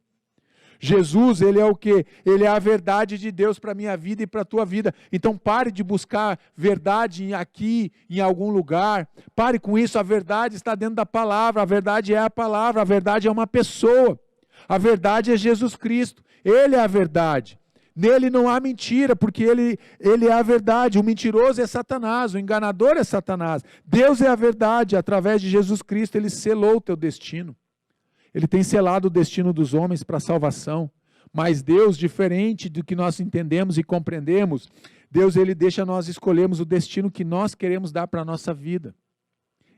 Jesus, Ele é o quê? Ele é a verdade de Deus para a minha vida e para a tua vida. Então pare de buscar verdade aqui, em algum lugar. Pare com isso, a verdade está dentro da palavra. A verdade é a palavra, a verdade é uma pessoa. A verdade é Jesus Cristo. Ele é a verdade. Nele não há mentira, porque ele é a verdade. O mentiroso é Satanás, o enganador é Satanás. Deus é a verdade. Através de Jesus Cristo, Ele selou o teu destino. Ele tem selado o destino dos homens para a salvação. Mas Deus, diferente do que nós entendemos e compreendemos, Deus, Ele deixa nós escolhermos o destino que nós queremos dar para a nossa vida.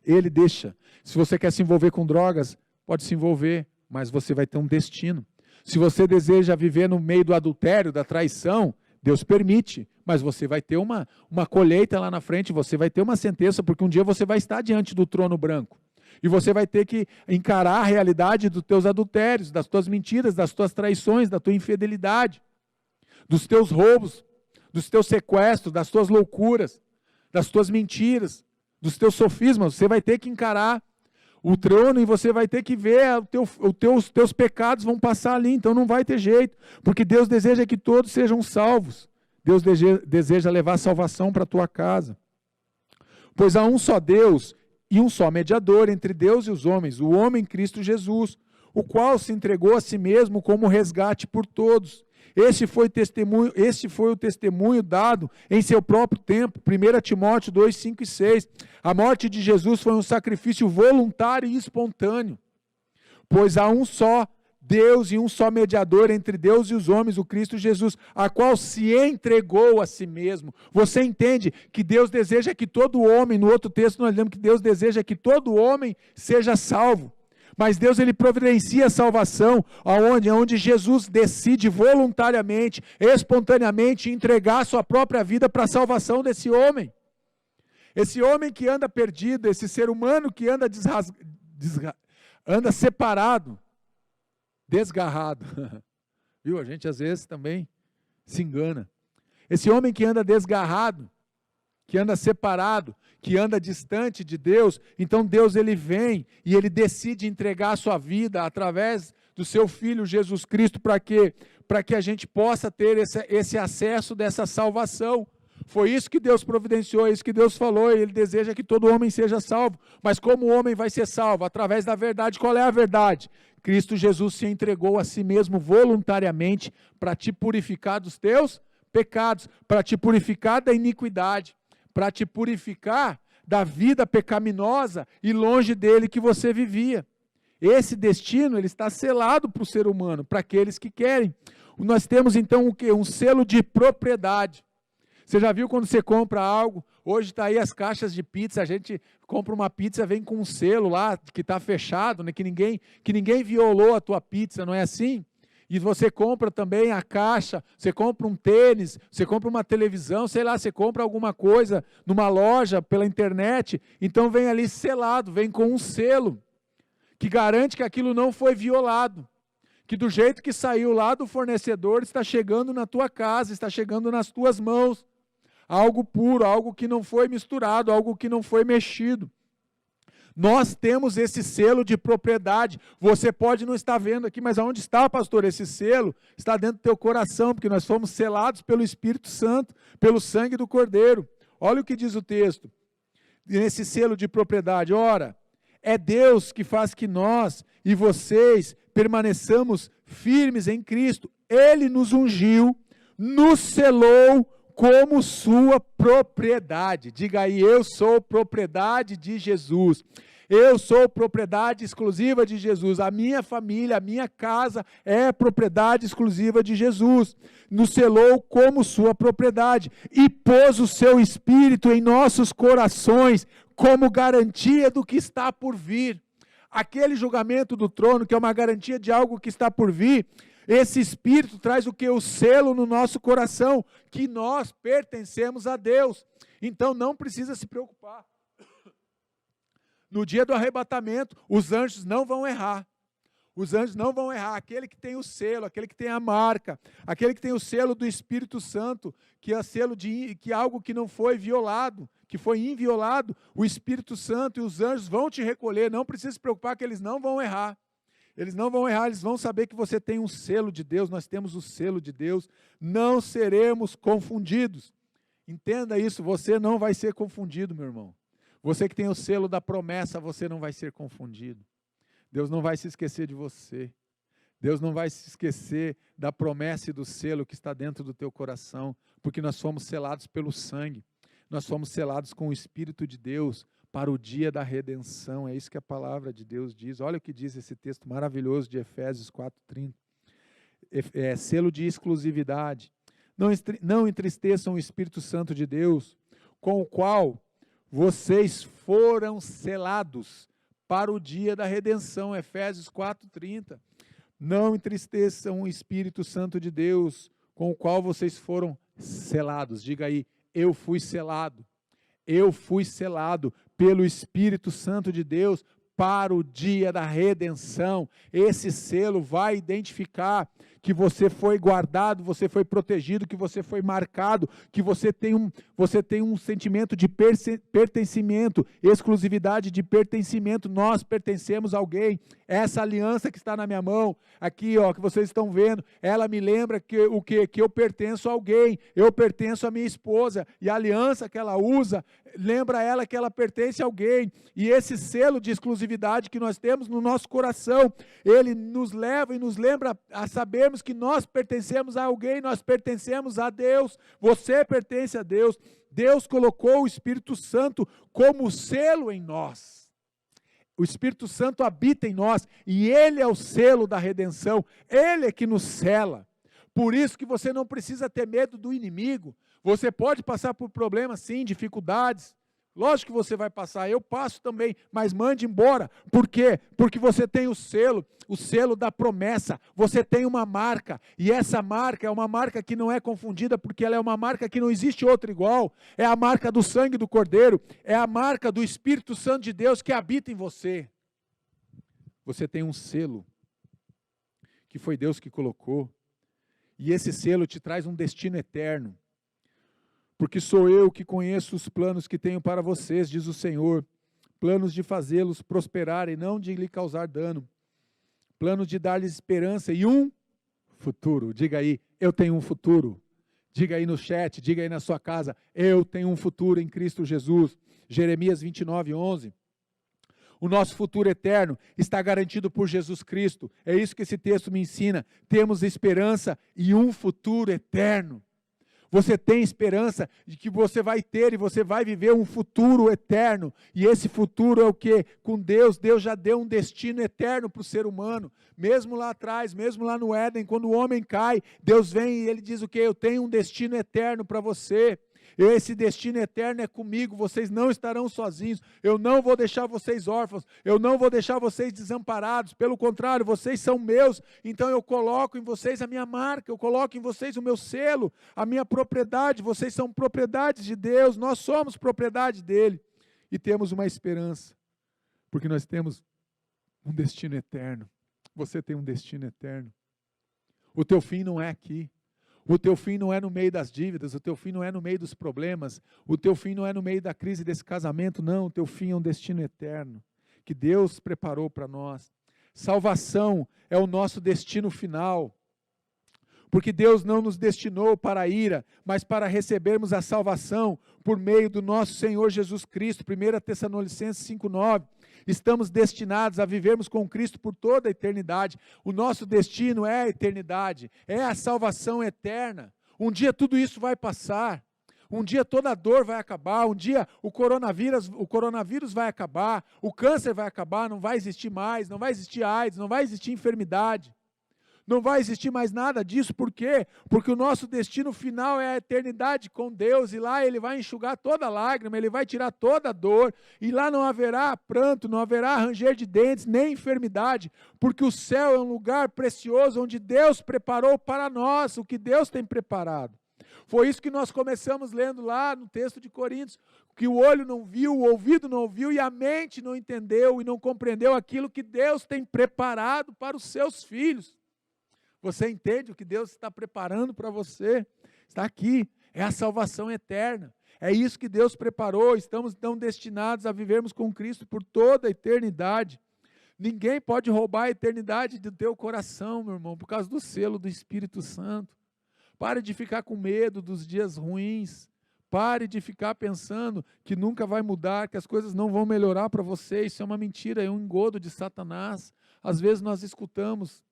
Ele deixa. Se você quer se envolver com drogas, pode se envolver, mas você vai ter um destino. Se você deseja viver no meio do adultério, da traição, Deus permite, mas você vai ter uma colheita lá na frente, você vai ter uma sentença, porque um dia você vai estar diante do trono branco. E você vai ter que encarar a realidade dos teus adultérios, das tuas mentiras, das tuas traições, da tua infidelidade, dos teus roubos, dos teus sequestros, das tuas loucuras, das tuas mentiras, dos teus sofismas. Você vai ter que encarar o trono e você vai ter que ver, os teus pecados vão passar ali, então não vai ter jeito, porque Deus deseja que todos sejam salvos. Deus deseja levar salvação para a tua casa. Pois há um só Deus e um só mediador entre Deus e os homens, o homem Cristo Jesus, o qual se entregou a si mesmo como resgate por todos. Este foi o testemunho dado em seu próprio tempo, 1 Timóteo 2, 5 e 6. A morte de Jesus foi um sacrifício voluntário e espontâneo, pois há um só Deus e um só mediador entre Deus e os homens, o Cristo Jesus, a qual se entregou a si mesmo. Você entende que Deus deseja que todo homem, no outro texto nós lemos que Deus deseja que todo homem seja salvo. Mas Deus, Ele providencia a salvação, onde Jesus decide voluntariamente, espontaneamente, entregar a sua própria vida para a salvação desse homem. Esse homem que anda perdido, esse ser humano que anda anda separado, desgarrado. Viu? A gente às vezes também se engana. Esse homem que anda desgarrado, que anda separado, que anda distante de Deus, então Deus, Ele vem e Ele decide entregar a sua vida através do seu Filho Jesus Cristo, para quê? Para que a gente possa ter esse acesso dessa salvação. Foi isso que Deus providenciou, é isso que Deus falou, e Ele deseja que todo homem seja salvo. Mas como o homem vai ser salvo? Através da verdade. Qual é a verdade? Cristo Jesus se entregou a si mesmo voluntariamente para te purificar dos teus pecados, para te purificar da iniquidade, para te purificar da vida pecaminosa e longe dele que você vivia. Esse destino, ele está selado para o ser humano, para aqueles que querem. Nós temos então o quê? Um selo de propriedade. Você já viu quando você compra algo? Hoje está aí as caixas de pizza, a gente compra uma pizza, vem com um selo lá, que está fechado, né, que ninguém violou a tua pizza, não é assim? E você compra também a caixa, você compra um tênis, você compra uma televisão, sei lá, você compra alguma coisa numa loja, pela internet, então vem ali selado, vem com um selo, que garante que aquilo não foi violado, que do jeito que saiu lá do fornecedor, está chegando na tua casa, está chegando nas tuas mãos, algo puro, algo que não foi misturado, algo que não foi mexido. Nós temos esse selo de propriedade. Você pode não estar vendo aqui, mas aonde está, pastor, esse selo? Está dentro do teu coração, porque nós fomos selados pelo Espírito Santo, pelo sangue do Cordeiro. Olha o que diz o texto, nesse selo de propriedade. Ora, é Deus que faz que nós e vocês permaneçamos firmes em Cristo. Ele nos ungiu, nos selou como sua propriedade. Diga aí, eu sou propriedade de Jesus. Eu sou propriedade exclusiva de Jesus. A minha família, a minha casa é propriedade exclusiva de Jesus. Nos selou como sua propriedade e pôs o seu Espírito em nossos corações como garantia do que está por vir. Aquele julgamento do trono, que é uma garantia de algo que está por vir, esse Espírito traz o que? O selo no nosso coração, que nós pertencemos a Deus. Então não precisa se preocupar. No dia do arrebatamento, os anjos não vão errar. Os anjos não vão errar. Aquele que tem o selo, aquele que tem a marca, aquele que tem o selo do Espírito Santo, que é selo que algo que não foi violado, que foi inviolado, o Espírito Santo e os anjos vão te recolher. Não precisa se preocupar que eles não vão errar. Eles não vão errar, eles vão saber que você tem um selo de Deus, nós temos o selo de Deus. Não seremos confundidos. Entenda isso, você não vai ser confundido, meu irmão. Você que tem o selo da promessa, você não vai ser confundido. Deus não vai se esquecer de você. Deus não vai se esquecer da promessa e do selo que está dentro do teu coração, porque nós fomos selados pelo sangue. Nós fomos selados com o Espírito de Deus para o dia da redenção. É isso que a palavra de Deus diz. Olha o que diz esse texto maravilhoso de Efésios 4:30. Selo de exclusividade. Não entristeçam o Espírito Santo de Deus, com o qual vocês foram selados para o dia da redenção, Efésios 4:30. Não entristeçam o Espírito Santo de Deus, com o qual vocês foram selados. Diga aí, eu fui selado. Eu fui selado pelo Espírito Santo de Deus para o dia da redenção. Esse selo vai identificar que você foi guardado, você foi protegido, que você foi marcado, que você tem um sentimento de pertencimento, exclusividade de pertencimento. Nós pertencemos a alguém. Essa aliança que está na minha mão, aqui, ó, que vocês estão vendo, ela me lembra que eu pertenço a alguém, eu pertenço à minha esposa, e a aliança que ela usa, lembra ela que ela pertence a alguém, e esse selo de exclusividade que nós temos no nosso coração, ele nos leva e nos lembra a sabermos que nós pertencemos a alguém, nós pertencemos a Deus, você pertence a Deus. Deus colocou o Espírito Santo como selo em nós. O Espírito Santo habita em nós e Ele é o selo da redenção, Ele é que nos sela. Por isso que você não precisa ter medo do inimigo. Você pode passar por problemas sim, dificuldades. Lógico que você vai passar, eu passo também, mas mande embora. Por quê? Porque você tem o selo da promessa. Você tem uma marca, e essa marca é uma marca que não é confundida, porque ela é uma marca que não existe outra igual. É a marca do sangue do Cordeiro, é a marca do Espírito Santo de Deus que habita em você. Você tem um selo, que foi Deus que colocou, e esse selo te traz um destino eterno. Porque sou eu que conheço os planos que tenho para vocês, diz o Senhor, planos de fazê-los prosperar e não de lhe causar dano, planos de dar-lhes esperança e um futuro. Diga aí, eu tenho um futuro. Diga aí no chat, diga aí na sua casa, eu tenho um futuro em Cristo Jesus. Jeremias 29:11. O nosso futuro eterno está garantido por Jesus Cristo. É isso que esse texto me ensina. Temos esperança e um futuro eterno. Você tem esperança de que você vai ter e você vai viver um futuro eterno. E esse futuro é o quê? Com Deus, Deus já deu um destino eterno para o ser humano. Mesmo lá atrás, mesmo lá no Éden, quando o homem cai, Deus vem e Ele diz o quê? Eu tenho um destino eterno para você. Esse destino eterno é comigo, vocês não estarão sozinhos, eu não vou deixar vocês órfãos, eu não vou deixar vocês desamparados, pelo contrário, vocês são meus, então eu coloco em vocês a minha marca, eu coloco em vocês o meu selo, a minha propriedade, vocês são propriedades de Deus, nós somos propriedade dEle, e temos uma esperança, porque nós temos um destino eterno, você tem um destino eterno, o teu fim não é aqui. O teu fim não é no meio das dívidas, o teu fim não é no meio dos problemas, o teu fim não é no meio da crise desse casamento, não, o teu fim é um destino eterno, que Deus preparou para nós. Salvação é o nosso destino final, porque Deus não nos destinou para a ira, mas para recebermos a salvação por meio do nosso Senhor Jesus Cristo, 1 Tessalonicenses 5:9. Estamos destinados a vivermos com Cristo por toda a eternidade. O nosso destino é a eternidade, é a salvação eterna. Um dia tudo isso vai passar. Um dia toda a dor vai acabar, um dia o coronavírus vai acabar, o câncer vai acabar, não vai existir mais, não vai existir AIDS, não vai existir enfermidade. Não vai existir mais nada disso, por quê? Porque o nosso destino final é a eternidade com Deus, e lá Ele vai enxugar toda lágrima, Ele vai tirar toda dor, e lá não haverá pranto, não haverá ranger de dentes, nem enfermidade, porque o céu é um lugar precioso, onde Deus preparou para nós, o que Deus tem preparado. Foi isso que nós começamos lendo lá no texto de Coríntios, que o olho não viu, o ouvido não ouviu e a mente não entendeu e não compreendeu aquilo que Deus tem preparado para os seus filhos. Você entende o que Deus está preparando para você? Está aqui, é a salvação eterna. É isso que Deus preparou, estamos então destinados a vivermos com Cristo por toda a eternidade. Ninguém pode roubar a eternidade do teu coração, meu irmão, por causa do selo do Espírito Santo. Pare de ficar com medo dos dias ruins. Pare de ficar pensando que nunca vai mudar, que as coisas não vão melhorar para você. Isso é uma mentira, é um engodo de Satanás. Às vezes nós escutamos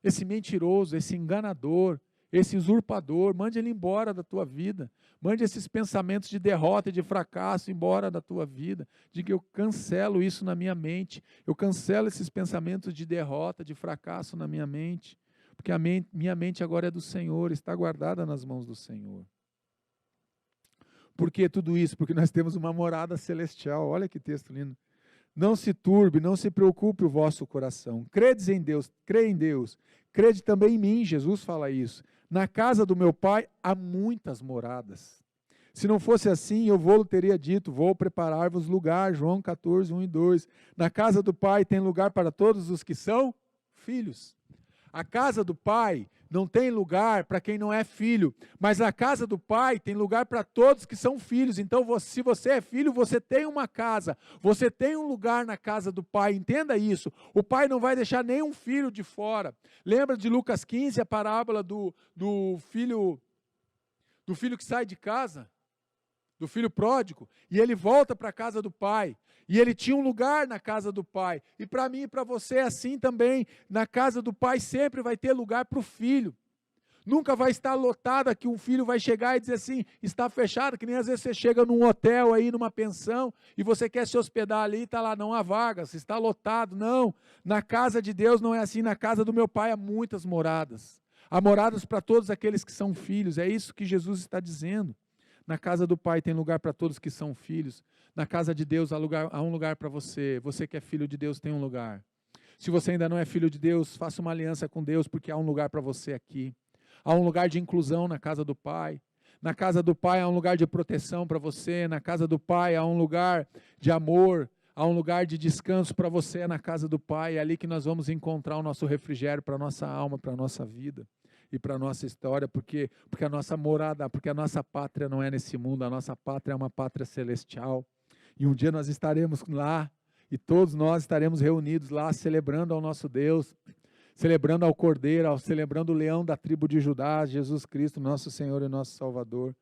esse mentiroso, esse enganador, esse usurpador, mande ele embora da tua vida. Mande esses pensamentos de derrota e de fracasso embora da tua vida. Diga, eu cancelo isso na minha mente. Eu cancelo esses pensamentos de derrota, de fracasso na minha mente. Porque minha mente agora é do Senhor, está guardada nas mãos do Senhor. Por que tudo isso? Porque nós temos uma morada celestial. Olha que texto lindo. Não se turbe, não se preocupe o vosso coração. Credes em Deus, crê em Deus. Crede também em mim, Jesus fala isso. Na casa do meu Pai há muitas moradas. Se não fosse assim, eu teria dito, vou preparar-vos lugar. João 14, 1 e 2. Na casa do Pai tem lugar para todos os que são filhos. A casa do Pai não tem lugar para quem não é filho, mas a casa do Pai tem lugar para todos que são filhos. Então, se você é filho, você tem uma casa, você tem um lugar na casa do Pai, entenda isso. O Pai não vai deixar nenhum filho de fora. Lembra de Lucas 15, a parábola do filho que sai de casa? Do filho pródigo, e ele volta para a casa do pai, e ele tinha um lugar na casa do pai, e para mim e para você é assim também, na casa do pai sempre vai ter lugar para o filho, nunca vai estar lotada que um filho vai chegar e dizer assim, está fechado, que nem às vezes você chega num hotel aí, numa pensão, e você quer se hospedar ali, e está lá, não há vagas, está lotado, não, na casa de Deus não é assim, na casa do meu pai há muitas moradas, há moradas para todos aqueles que são filhos, é isso que Jesus está dizendo. Na casa do Pai tem lugar para todos que são filhos. Na casa de Deus há um lugar para você. Você que é filho de Deus tem um lugar. Se você ainda não é filho de Deus, faça uma aliança com Deus, porque há um lugar para você aqui. Há um lugar de inclusão na casa do Pai. Na casa do Pai há um lugar de proteção para você. Na casa do Pai há um lugar de amor. Há um lugar de descanso para você na casa do Pai. É ali que nós vamos encontrar o nosso refrigério para a nossa alma, para a nossa vida. E para a nossa história, porque a nossa morada, porque a nossa pátria não é nesse mundo, a nossa pátria é uma pátria celestial, e um dia nós estaremos lá, e todos nós estaremos reunidos lá, celebrando ao nosso Deus, celebrando ao Cordeiro, celebrando o leão da tribo de Judá, Jesus Cristo, nosso Senhor e nosso Salvador,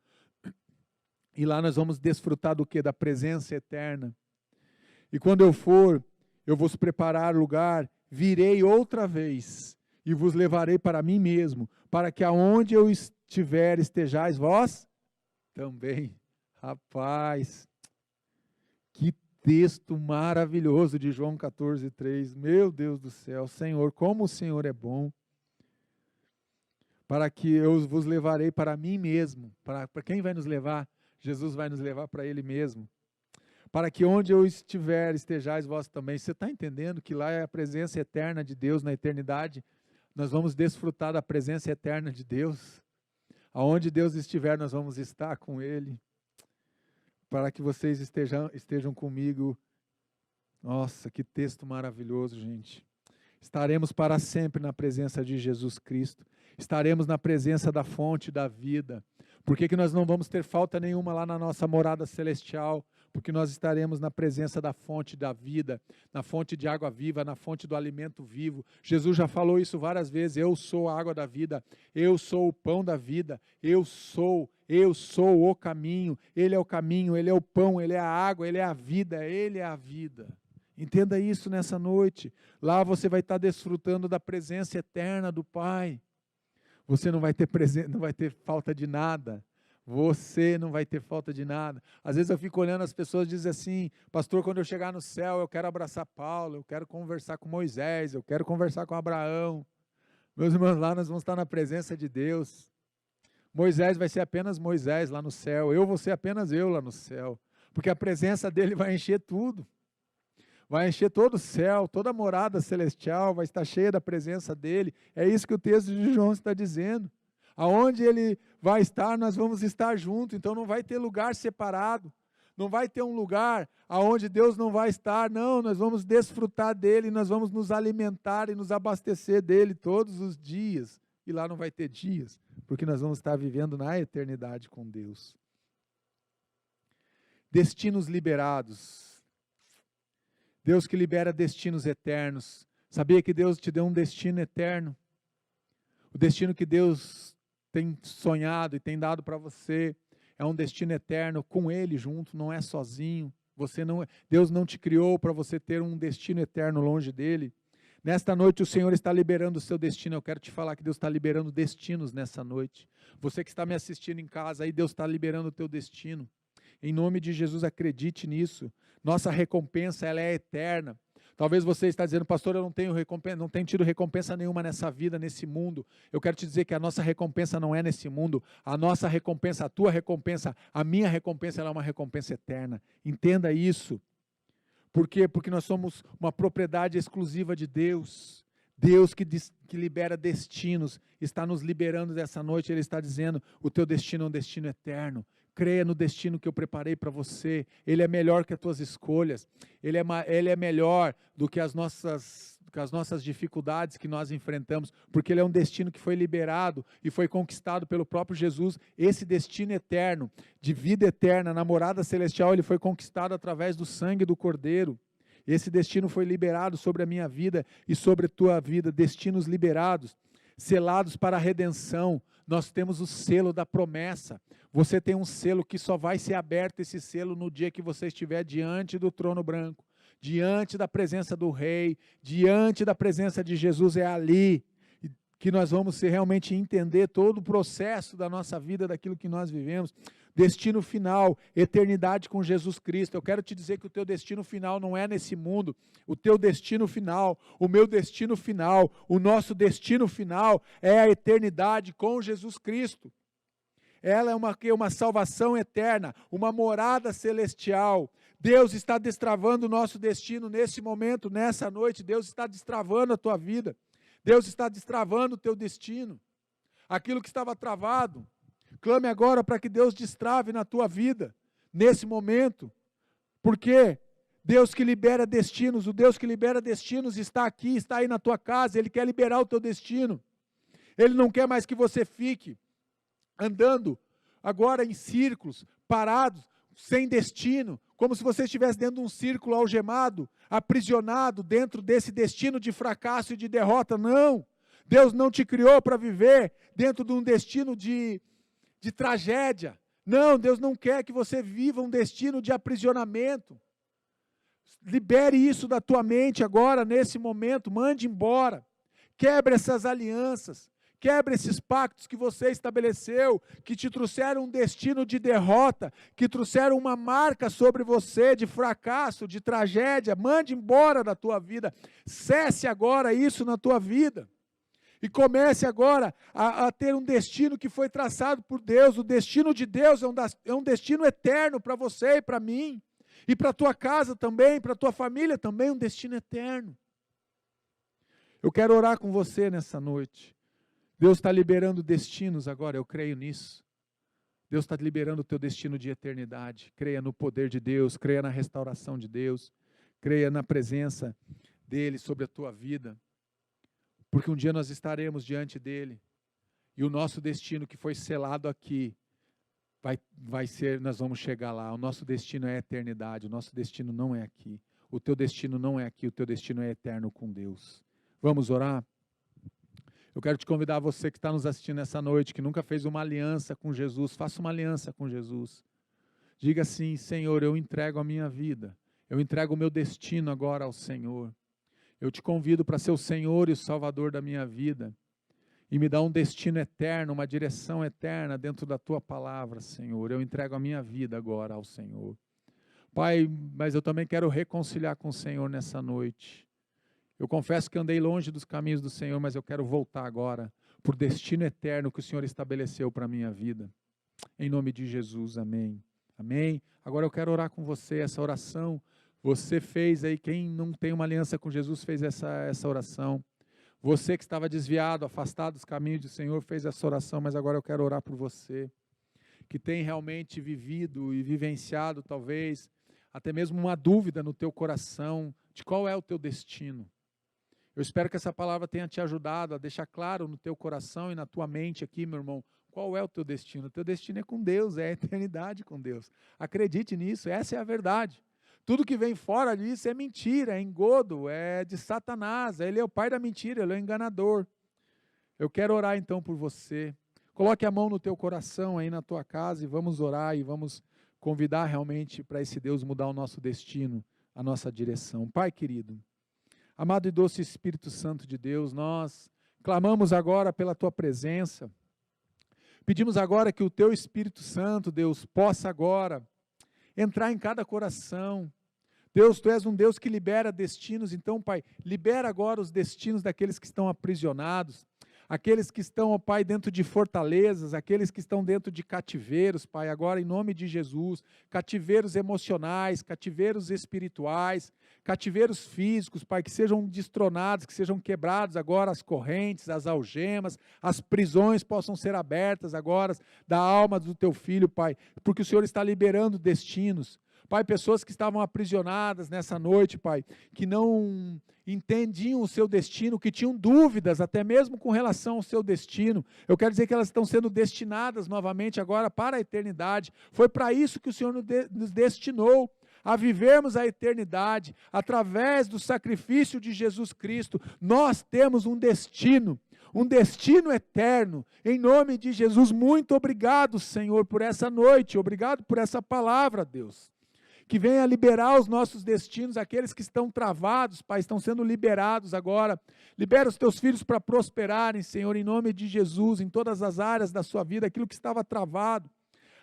e lá nós vamos desfrutar do quê? Da presença eterna, e quando eu for, eu vos preparar lugar, virei outra vez, e vos levarei para mim mesmo, para que aonde eu estiver, estejais vós também. Rapaz, que texto maravilhoso de João 14, 3. Meu Deus do céu, Senhor, como o Senhor é bom. Para que eu vos levarei para mim mesmo. Para quem vai nos levar? Jesus vai nos levar para Ele mesmo. Para que onde eu estiver, estejais vós também. Você está entendendo que lá é a presença eterna de Deus na eternidade? Nós vamos desfrutar da presença eterna de Deus. Aonde Deus estiver, nós vamos estar com Ele. Para que vocês estejam comigo. Nossa, que texto maravilhoso, gente. Estaremos para sempre na presença de Jesus Cristo. Estaremos na presença da fonte da vida. Por que nós não vamos ter falta nenhuma lá na nossa morada celestial? Porque nós estaremos na presença da fonte da vida, na fonte de água viva, na fonte do alimento vivo. Jesus já falou isso várias vezes, eu sou a água da vida, eu sou o pão da vida, eu sou o caminho, Ele é o caminho, Ele é o pão, Ele é a água, Ele é a vida, Ele é a vida. Entenda isso nessa noite, lá você vai estar desfrutando da presença eterna do Pai. Você não vai ter falta de nada. Você não vai ter falta de nada. Às vezes eu fico olhando as pessoas e dizem assim, pastor, quando eu chegar no céu, eu quero abraçar Paulo, eu quero conversar com Moisés, eu quero conversar com Abraão. Meus irmãos, lá nós vamos estar na presença de Deus. Moisés vai ser apenas Moisés lá no céu, eu vou ser apenas eu lá no céu, porque a presença dele vai encher tudo. Vai encher todo o céu, toda a morada celestial vai estar cheia da presença dele. É isso que o texto de João está dizendo. Aonde ele vai estar, nós vamos estar juntos, então não vai ter lugar separado. Não vai ter um lugar aonde Deus não vai estar, não, nós vamos desfrutar dele, nós vamos nos alimentar e nos abastecer dele todos os dias. E lá não vai ter dias, porque nós vamos estar vivendo na eternidade com Deus. Destinos liberados. Deus que libera destinos eternos. Sabia que Deus te deu um destino eterno? O destino que Deus tem sonhado e tem dado para você é um destino eterno com Ele junto, não é sozinho. Deus não te criou para você ter um destino eterno longe dEle. Nesta noite o Senhor está liberando o seu destino. Eu quero te falar que Deus está liberando destinos nessa noite. Você que está me assistindo em casa, aí Deus está liberando o teu destino. Em nome de Jesus, acredite nisso. Nossa recompensa, ela é eterna. Talvez você está dizendo, pastor, eu não tenho tido recompensa nenhuma nessa vida, nesse mundo. Eu quero te dizer que a nossa recompensa não é nesse mundo. A nossa recompensa, a tua recompensa, a minha recompensa, ela é uma recompensa eterna. Entenda isso. Por quê? Porque nós somos uma propriedade exclusiva de Deus. Deus que libera destinos, está nos liberando dessa noite. Ele está dizendo, o teu destino é um destino eterno. Creia no destino que eu preparei para você. Ele é melhor que as tuas escolhas. Ele é melhor do que as nossas dificuldades que nós enfrentamos, porque ele é um destino que foi liberado e foi conquistado pelo próprio Jesus. Esse destino eterno, de vida eterna, na morada celestial, ele foi conquistado através do sangue do Cordeiro. Esse destino foi liberado sobre a minha vida e sobre a tua vida, destinos liberados, selados para a redenção. Nós temos o selo da promessa. Você tem um selo que só vai ser aberto, esse selo, no dia que você estiver diante do trono branco, diante da presença do Rei, diante da presença de Jesus. É ali que nós vamos realmente entender todo o processo da nossa vida, daquilo que nós vivemos. Destino final, eternidade com Jesus Cristo. Eu quero te dizer que o teu destino final não é nesse mundo. O teu destino final, o meu destino final, o nosso destino final é a eternidade com Jesus Cristo. Ela é uma salvação eterna, uma morada celestial. Deus está destravando o nosso destino nesse momento, nessa noite. Deus está destravando a tua vida. Deus está destravando o teu destino. Aquilo que estava travado, clame agora para que Deus destrave na tua vida, nesse momento. Porque Deus que libera destinos, o Deus que libera destinos está aqui, está aí na tua casa. Ele quer liberar o teu destino. Ele não quer mais que você fique andando agora em círculos, parados, sem destino, como se você estivesse dentro de um círculo algemado, aprisionado dentro desse destino de fracasso e de derrota. Não, Deus não te criou para viver dentro de um destino de tragédia. Não, Deus não quer que você viva um destino de aprisionamento. Libere isso da tua mente agora, nesse momento, mande embora. Quebre essas alianças. Quebre esses pactos que você estabeleceu, que te trouxeram um destino de derrota, que trouxeram uma marca sobre você de fracasso, de tragédia. Mande embora da tua vida. Cesse agora isso na tua vida. E comece agora a ter um destino que foi traçado por Deus. O destino de Deus é um destino eterno para você e para mim. E para a tua casa também, para a tua família também, um destino eterno. Eu quero orar com você nessa noite. Deus está liberando destinos agora, eu creio nisso. Deus está liberando o teu destino de eternidade. Creia no poder de Deus, creia na restauração de Deus, creia na presença dEle sobre a tua vida. Porque um dia nós estaremos diante dEle, e o nosso destino que foi selado aqui, vai ser, nós vamos chegar lá. O nosso destino é a eternidade, o nosso destino não é aqui. O teu destino não é aqui, o teu destino é eterno com Deus. Vamos orar? Eu quero te convidar, você que está nos assistindo essa noite, que nunca fez uma aliança com Jesus, faça uma aliança com Jesus. Diga assim: Senhor, eu entrego a minha vida, eu entrego o meu destino agora ao Senhor. Eu te convido para ser o Senhor e o Salvador da minha vida, e me dá um destino eterno, uma direção eterna dentro da tua palavra, Senhor. Eu entrego a minha vida agora ao Senhor. Pai, mas eu também quero reconciliar com o Senhor nessa noite. Eu confesso que andei longe dos caminhos do Senhor, mas eu quero voltar agora para o destino eterno que o Senhor estabeleceu para a minha vida. Em nome de Jesus, amém. Amém. Agora eu quero orar com você, essa oração. Você fez aí, quem não tem uma aliança com Jesus fez essa oração. Você que estava desviado, afastado dos caminhos do Senhor, fez essa oração, mas agora eu quero orar por você. que tem realmente vivido e vivenciado, talvez, até mesmo uma dúvida no teu coração de qual é o teu destino. Eu espero que essa palavra tenha te ajudado a deixar claro no teu coração e na tua mente aqui, meu irmão, qual é o teu destino. O teu destino é com Deus, é a eternidade com Deus. Acredite nisso, essa é a verdade. Tudo que vem fora disso é mentira, é engodo, é de Satanás. Ele é o pai da mentira, ele é o enganador. Eu quero orar então por você. Coloque a mão no teu coração aí na tua casa e vamos orar e vamos convidar realmente para esse Deus mudar o nosso destino, a nossa direção. Pai querido, amado e doce Espírito Santo de Deus, nós clamamos agora pela tua presença. Pedimos agora que o teu Espírito Santo, Deus, possa agora entrar em cada coração. Deus, tu és um Deus que libera destinos, então, Pai, libera agora os destinos daqueles que estão aprisionados, aqueles que estão, ó Pai, dentro de fortalezas, aqueles que estão dentro de cativeiros, Pai, agora em nome de Jesus, cativeiros emocionais, cativeiros espirituais, cativeiros físicos, Pai, que sejam destronados, que sejam quebrados agora as correntes, as algemas, as prisões possam ser abertas agora da alma do teu filho, Pai, porque o Senhor está liberando destinos. Pai, pessoas que estavam aprisionadas nessa noite, Pai, que não entendiam o seu destino, que tinham dúvidas até mesmo com relação ao seu destino. Eu quero dizer que elas estão sendo destinadas novamente agora para a eternidade. Foi para isso que o Senhor nos destinou, a vivermos a eternidade, através do sacrifício de Jesus Cristo. Nós temos um destino eterno, em nome de Jesus. Muito obrigado, Senhor, por essa noite, obrigado por essa palavra, Deus. Que venha liberar os nossos destinos, aqueles que estão travados, Pai, estão sendo liberados agora. Libera os teus filhos para prosperarem, Senhor, em nome de Jesus, em todas as áreas da sua vida, aquilo que estava travado,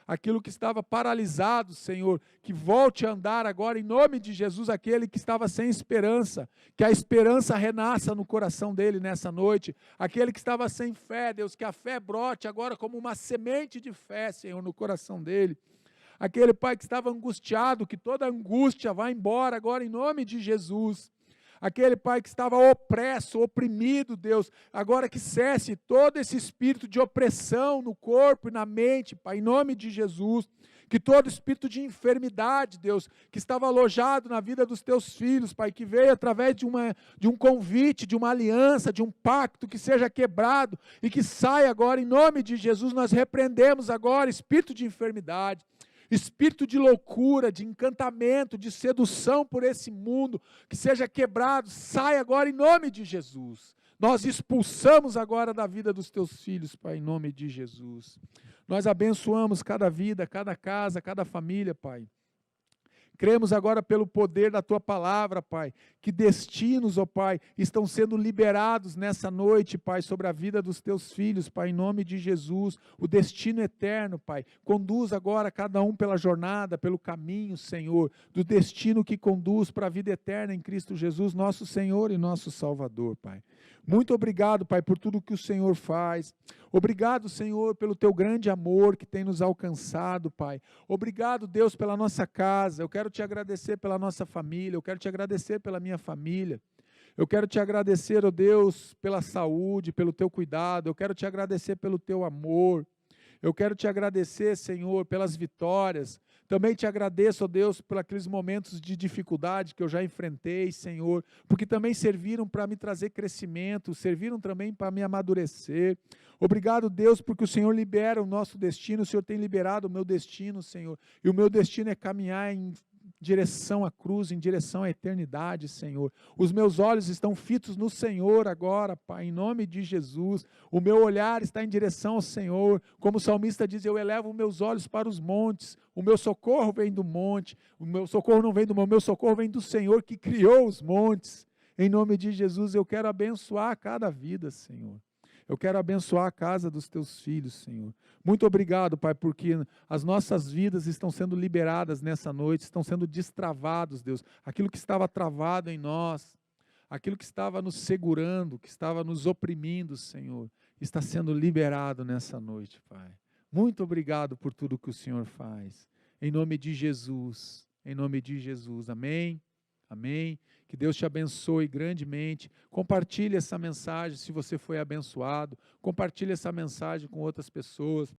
aquilo que estava paralisado, Senhor, que volte a andar agora, em nome de Jesus, aquele que estava sem esperança, que a esperança renasça no coração dele nessa noite, aquele que estava sem fé, Deus, que a fé brote agora como uma semente de fé, Senhor, no coração dele. Aquele pai que estava angustiado, que toda angústia vá embora agora em nome de Jesus. Aquele pai que estava opresso, oprimido, Deus, agora que cesse todo esse espírito de opressão no corpo e na mente, Pai, em nome de Jesus. Que todo espírito de enfermidade, Deus, que estava alojado na vida dos teus filhos, Pai, que veio através de um convite, de uma aliança, de um pacto, que seja quebrado e que saia agora em nome de Jesus. Nós repreendemos agora espírito de enfermidade, espírito de loucura, de encantamento, de sedução por esse mundo, que seja quebrado, sai agora em nome de Jesus. Nós expulsamos agora da vida dos teus filhos, Pai, em nome de Jesus. Nós abençoamos cada vida, cada casa, cada família, Pai. Cremos agora pelo poder da Tua palavra, Pai, que destinos, ó Pai, estão sendo liberados nessa noite, Pai, sobre a vida dos Teus filhos, Pai, em nome de Jesus, o destino eterno, Pai, conduz agora cada um pela jornada, pelo caminho, Senhor, do destino que conduz para a vida eterna em Cristo Jesus, nosso Senhor e nosso Salvador, Pai. Muito obrigado, Pai, por tudo que o Senhor faz. Obrigado, Senhor, pelo Teu grande amor que tem nos alcançado, Pai. Obrigado, Deus, pela nossa casa. Eu quero Te agradecer pela nossa família. Eu quero Te agradecer pela minha família. Eu quero Te agradecer, ó Deus, pela saúde, pelo Teu cuidado. Eu quero Te agradecer pelo Teu amor. Eu quero Te agradecer, Senhor, pelas vitórias. Também Te agradeço, ó Deus, por aqueles momentos de dificuldade que eu já enfrentei, Senhor, porque também serviram para me trazer crescimento, serviram também para me amadurecer. Obrigado, Deus, porque o Senhor libera o nosso destino, o Senhor tem liberado o meu destino, Senhor, e o meu destino é caminhar em direção à cruz, em direção à eternidade, Senhor. Os meus olhos estão fitos no Senhor agora, Pai, em nome de Jesus. O meu olhar está em direção ao Senhor. Como o salmista diz, eu elevo meus olhos para os montes. O meu socorro vem do monte. O meu socorro não vem do monte, o meu socorro vem do Senhor que criou os montes. Em nome de Jesus, eu quero abençoar cada vida, Senhor. Eu quero abençoar a casa dos teus filhos, Senhor. Muito obrigado, Pai, porque as nossas vidas estão sendo liberadas nessa noite, estão sendo destravados, Deus. Aquilo que estava travado em nós, aquilo que estava nos segurando, que estava nos oprimindo, Senhor, está sendo liberado nessa noite, Pai. Muito obrigado por tudo que o Senhor faz. Em nome de Jesus, em nome de Jesus. Amém. Amém. Que Deus te abençoe grandemente. Compartilhe essa mensagem se você foi abençoado. Compartilhe essa mensagem com outras pessoas.